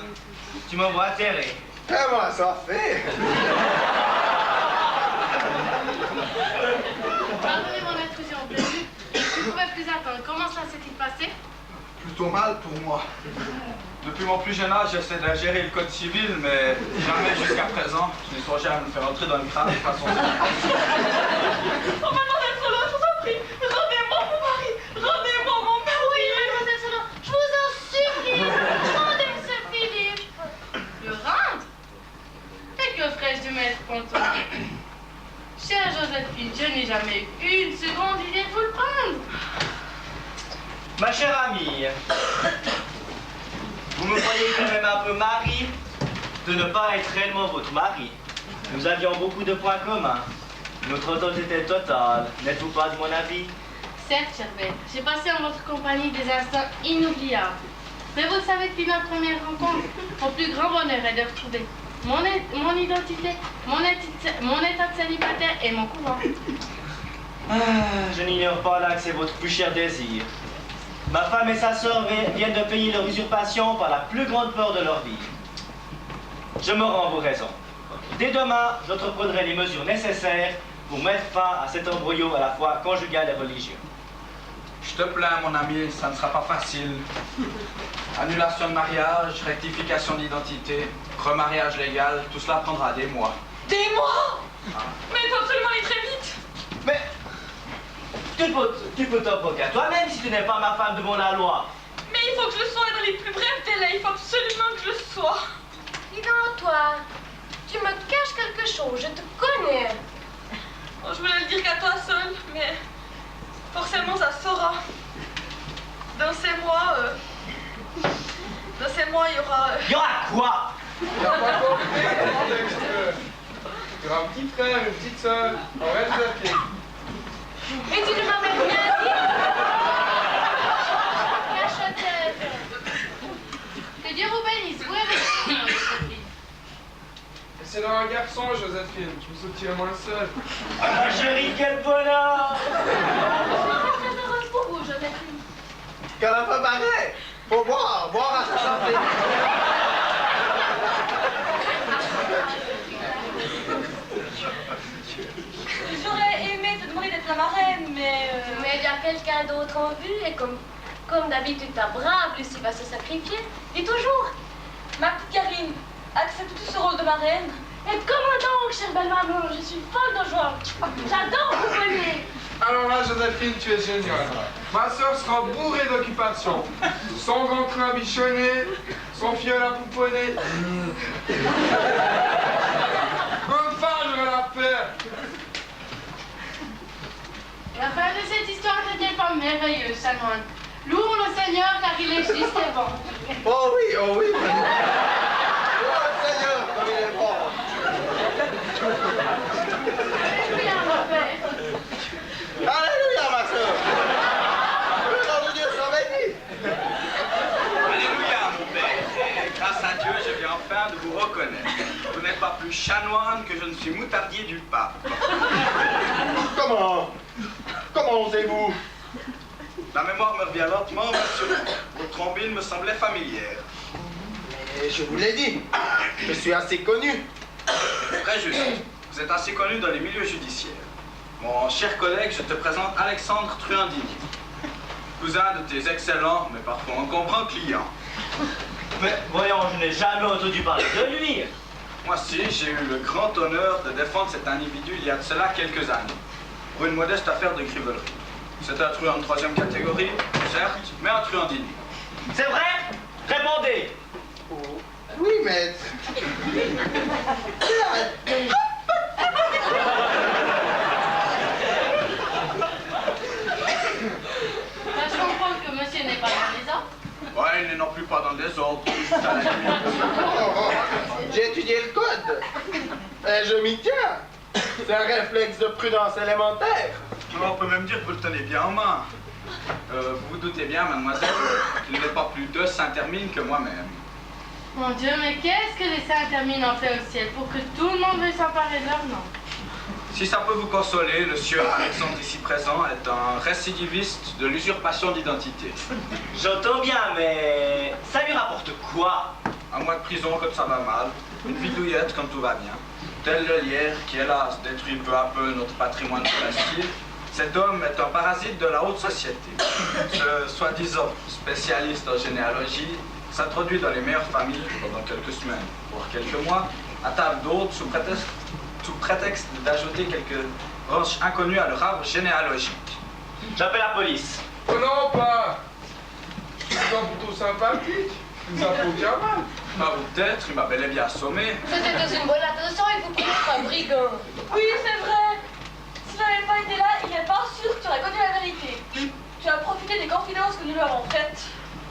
D: Tu me vois atterré.
H: Comment ça fait?
E: Pardonnez mon intrusion prévue. Je ne pouvais plus attendre. Comment cela s'est-il passé?
G: Plutôt mal pour moi. Depuis mon plus jeune âge, j'essaie de gérer le code civil, mais jamais jusqu'à présent, je n'ai songé à me faire entrer dans le crâne de façon...
F: Oh, mademoiselle Solange, je vous en prie, rendez-moi mon mari, rendez-moi mon mari.
C: Oui, mademoiselle Solange, je vous en supplie. Rendez M. Philippe.
E: Le rendre? Et que ferais-je de maître Ponton? Chère Joséphine, je n'ai jamais eu une seconde idée de vous le prendre.
D: Ma chère amie, vous me voyez quand même un peu mari de ne pas être réellement votre mari. Nous avions beaucoup de points communs. Notre entente était totale. N'êtes-vous pas de mon avis?
E: Certes, chère belle, j'ai passé en votre compagnie des instants inoubliables. Mais vous le savez, depuis ma première rencontre, mon plus grand bonheur est de retrouver mon identité, mon état de célibataire et mon couvent.
D: Je n'ignore pas là que c'est votre plus cher désir. Ma femme et sa sœur viennent de payer leur usurpation par la plus grande peur de leur vie. Je me rends vos raisons. Dès demain, j'entreprendrai les mesures nécessaires pour mettre fin à cet embrouillon à la fois conjugal et religieux.
G: Je te plains, mon ami, ça ne sera pas facile. Annulation de mariage, rectification d'identité, remariage légal, tout cela prendra des mois.
F: Des mois? Mais il faut absolument aller très vite.
D: Mais tu peux t'en prendre à toi-même si tu n'es pas ma femme devant la loi.
F: Mais il faut que je le sois dans les plus brefs délais, il faut absolument que je le sois.
C: Dis donc, toi, tu me caches quelque chose, je te connais.
F: Oh, je voulais le dire qu'à toi seul, mais forcément ça saura. Dans ces mois, il y aura...
D: Il y aura quoi?
A: Il n'y a pas compris le contexte. Tu auras un petit frère, une petite sœur, on reste à pied.
C: Et tu ne m'avais rien dit? Cache-tête.
E: Que Dieu vous bénisse, vous et votre Joséphine.
A: C'est dans un garçon, Joséphine. Je me sentirais moins seul.
D: Ah, ma chérie, quel bonheur!
C: Je suis très heureuse pour vous, Joséphine.
H: Qu'elle a pas pareil. Faut boire à sa santé.
F: J'aurais aimé te demander d'être la marraine, mais...
C: Mais il y a quelqu'un d'autre en vue et comme d'habitude ta brave Lucie va se sacrifier. Dis toujours.
F: Ma petite Karine, acceptes-tu ce rôle de marraine?
B: Et comment donc, chère belle maman, je suis folle de joie. J'adore vous connaître.
A: Alors là, Joséphine, tu es géniale. Ma soeur sera bourrée d'occupation. Son grand train bichonné, son fiole à pouponner. Enfin, j'aurai la paix.
E: La fin de cette histoire n'était pas merveilleuse, Chanoine. Louons le Seigneur car il est juste et bon.
H: Oh oui, oh oui. Oh Seigneur, comme il est bon.
E: Alléluia, mon père.
H: Alléluia, ma soeur. Que nom de Dieu soit béni.
G: gardiez du pape.
H: Comment osez-vous?
G: La mémoire me revient lentement, monsieur. Votre trombine me semblait familière.
H: Mais je vous l'ai dit, je suis assez connu.
G: Très juste. Vous êtes assez connu dans les milieux judiciaires. Mon cher collègue, je te présente Alexandre Truandini, cousin de tes excellents, mais parfois encombrants clients.
D: Mais voyons, je n'ai jamais entendu parler de lui.
G: Moi aussi, j'ai eu le grand honneur de défendre cet individu il y a de cela quelques années, pour une modeste affaire de grivolerie. C'est un truand de 3e catégorie, certes, mais un Truandini.
D: C'est vrai? Répondez.
H: Oui, maître.
E: Je comprends que monsieur n'est pas dans les ordres.
G: Ouais, il n'est non plus pas dans le désordre.
H: J'ai étudié le code. Et je m'y tiens. C'est un réflexe de prudence élémentaire.
G: On peut même dire que vous le tenez bien en main. Vous vous doutez bien, mademoiselle, qu'il n'est pas plus de Saint-Hermine que moi-même.
E: Mon Dieu, mais qu'est-ce que les saints terminent en fait au ciel pour que tout le monde veuille s'emparer de leur nom?
G: Si ça peut vous consoler, le sieur Alexandre ici présent est un récidiviste de l'usurpation d'identité.
D: J'entends bien, mais ça lui rapporte quoi?
G: Un mois de prison quand ça va mal, une vie douillette quand tout va bien. Tel le lierre qui, hélas, détruit peu à peu notre patrimoine forestier, cet homme est un parasite de la haute société. Ce soi-disant spécialiste en généalogie s'introduit dans les meilleures familles pendant quelques semaines, voire quelques mois, à table d'hôtes sous prétexte d'ajouter quelques branches inconnues à leur arbre généalogique.
D: J'appelle la police.
A: Oh non, pas. C'est pas plutôt sympathique. Ça faut bien mal.
G: Bah, ou peut-être, il m'a bel et bien assommé.
C: Vous êtes dans une bonne attention et vous prenez pour un brigand.
F: Oui, c'est vrai. Si je n'avais pas été là, il n'est pas sûr que tu aurais connu la vérité. Tu as profité des confidences que nous lui avons faites.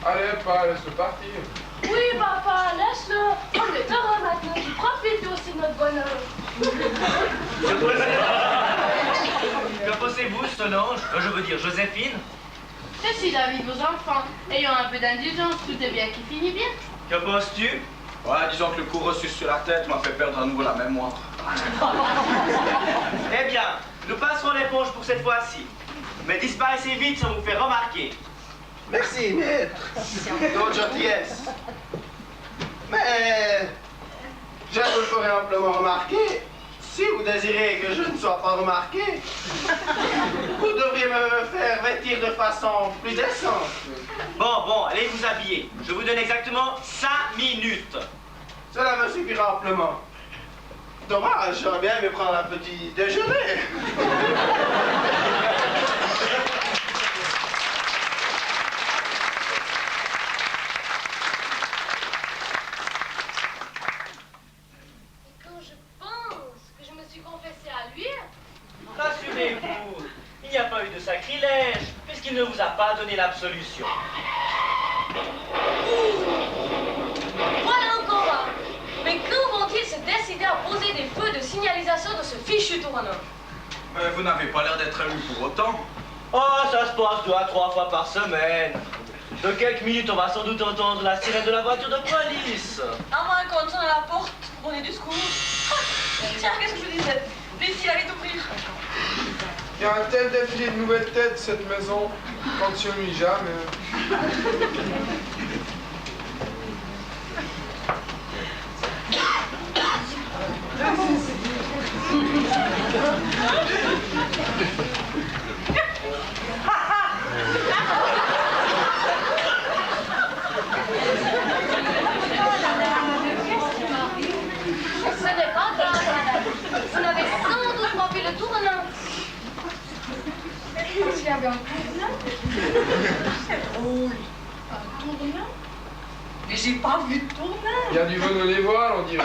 A: Allez, pas, laisse-le partir.
B: Oui, papa, laisse-le. On est heureux maintenant. Tu profites aussi de notre bonheur.
D: Que pensez-vous, Solange? Je veux dire, Joséphine?
E: Je suis l'avis de vos enfants. Ayant un peu d'indulgence, tout est bien qui finit bien.
D: Que penses-tu?
G: Ouais, disons que le coup reçu sur la tête m'a fait perdre à nouveau la mémoire.
D: Eh bien, nous passerons l'éponge pour cette fois-ci. Mais disparaissez vite sans vous faire remarquer.
H: Merci, maître. D'autres gentillesse. Mais je vous le ferai amplement remarquer. Si vous désirez que je ne sois pas remarqué, vous devriez me faire vêtir de façon plus décente.
D: Bon, allez vous habiller. Je vous donne exactement 5 minutes.
H: Cela me suffira amplement. Dommage, j'aurais bien aimé prendre un petit déjeuner.
D: Rassurez-vous, il n'y a pas eu de sacrilège, puisqu'il ne vous a pas donné l'absolution.
C: Voilà encore un. Mais quand vont-ils se décider à poser des feux de signalisation de ce fichu tournant?
G: Mais vous n'avez pas l'air d'être ému pour autant.
D: Oh, ça se passe 2 à 3 fois par semaine. Dans quelques minutes, on va sans doute entendre la sirène de la voiture de police.
F: À moins qu'on sonne à la porte pour donner du secours. Tiens, qu'est-ce que je disais? Lucie, allez t'ouvrir.
A: Il y a un tel défilé de nouvelles têtes, cette maison, qu'on ne s'y ennuie jamais.
C: Ce n'est pas grave, madame. Vous n'avez sans doute pas vu le tournant.
F: Il y avait un tournant? Oh, un tournant? Mais j'ai pas vu de tournant.
A: Il y a du vent dans les voiles, on dirait.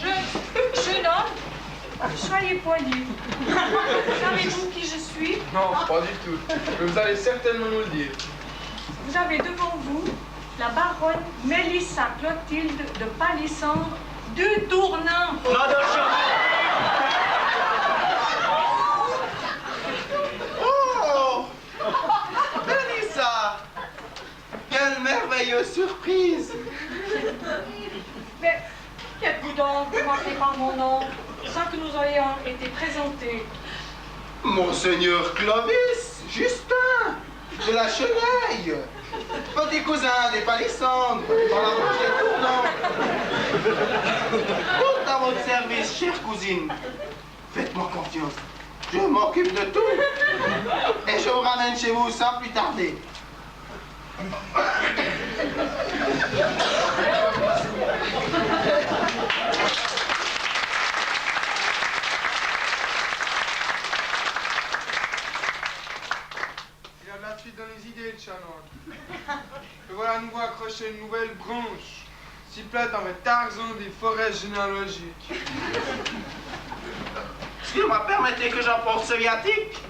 I: Jeune homme, soyez poli. Savez-vous qui je suis?
A: Non, pas du tout. Mais vous allez certainement nous le dire.
I: Vous avez devant vous la baronne Mélissa Clotilde de Palissandre du Tournant.
H: Oh! Mélissa! Quelle merveilleuse surprise!
I: Mais qu'êtes-vous donc? Vous m'appelez par mon nom. maintenant, sans que nous ayons été présentés.
H: Monseigneur Clovis, Justin, de la Cheneille, petit cousin des Palissandres, par la bouche des tournants. Tout à votre service, chère cousine. Faites-moi confiance, je m'occupe de tout. Et je vous ramène chez vous sans plus tarder.
A: Il a de la suite dans les idées, le chanoine. Et voilà, nous voit accrocher une nouvelle branche. Si plate avec Tarzan des forêts généalogiques.
H: Est-ce que vous me permettez que j'emporte ce viatique?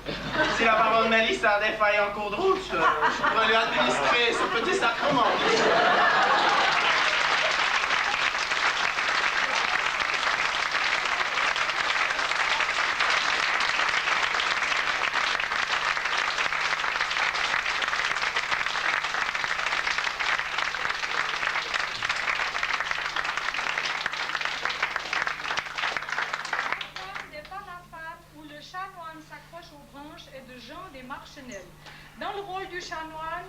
H: Si la baronne Mélissa a des failles en cours de route, je pourrais lui administrer ce petit sacrement.
I: Dans le rôle du chanoine,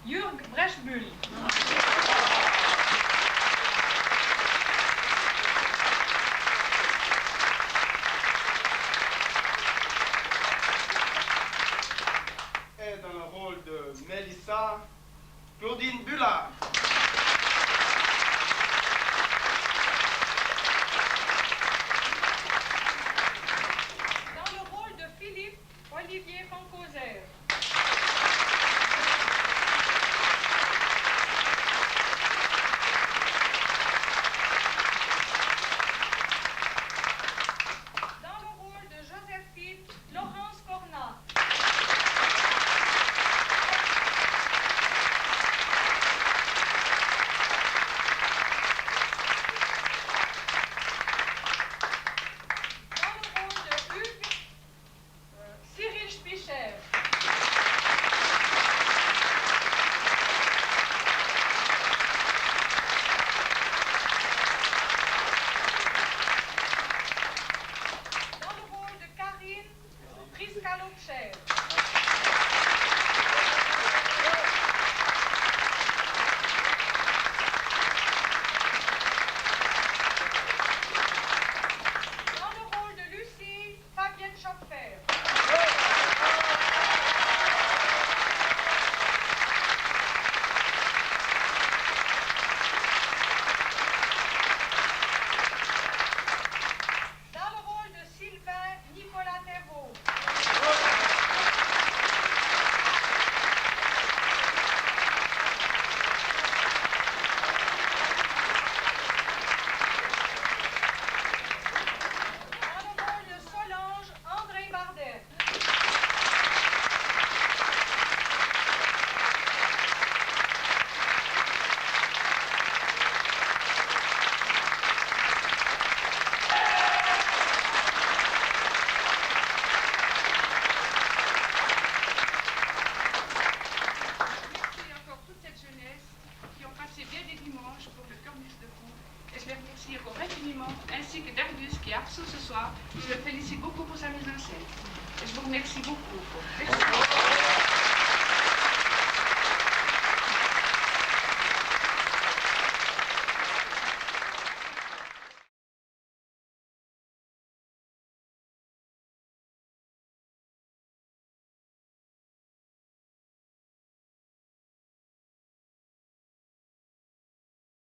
I: Jürg Breschbull.
H: Et dans le rôle de Mélissa, Claudine Bullard.
I: Dans le rôle de Philippe, Olivier Foncozer. Dans le rôle de Joséphine, Laurence Cornat. Dans le rôle de Hugues, Cyril Spicher. Dans le rôle de Karine, Priska Lopcher. Dans le rôle de Lucie, Fabienne Schopfer. Dans le rôle de Sylvain, Nicolas Thérault. Dans le rôle de Solange, André Bardet.
J: Merci encore toute cette jeunesse qui ont passé bien des dimanches pour le corniche de fou. Et je les remercie encore infiniment, ainsi que Dardus qui est absent ce soir. Je le félicite beaucoup pour sa mise en scène. Et je vous remercie beaucoup. Merci.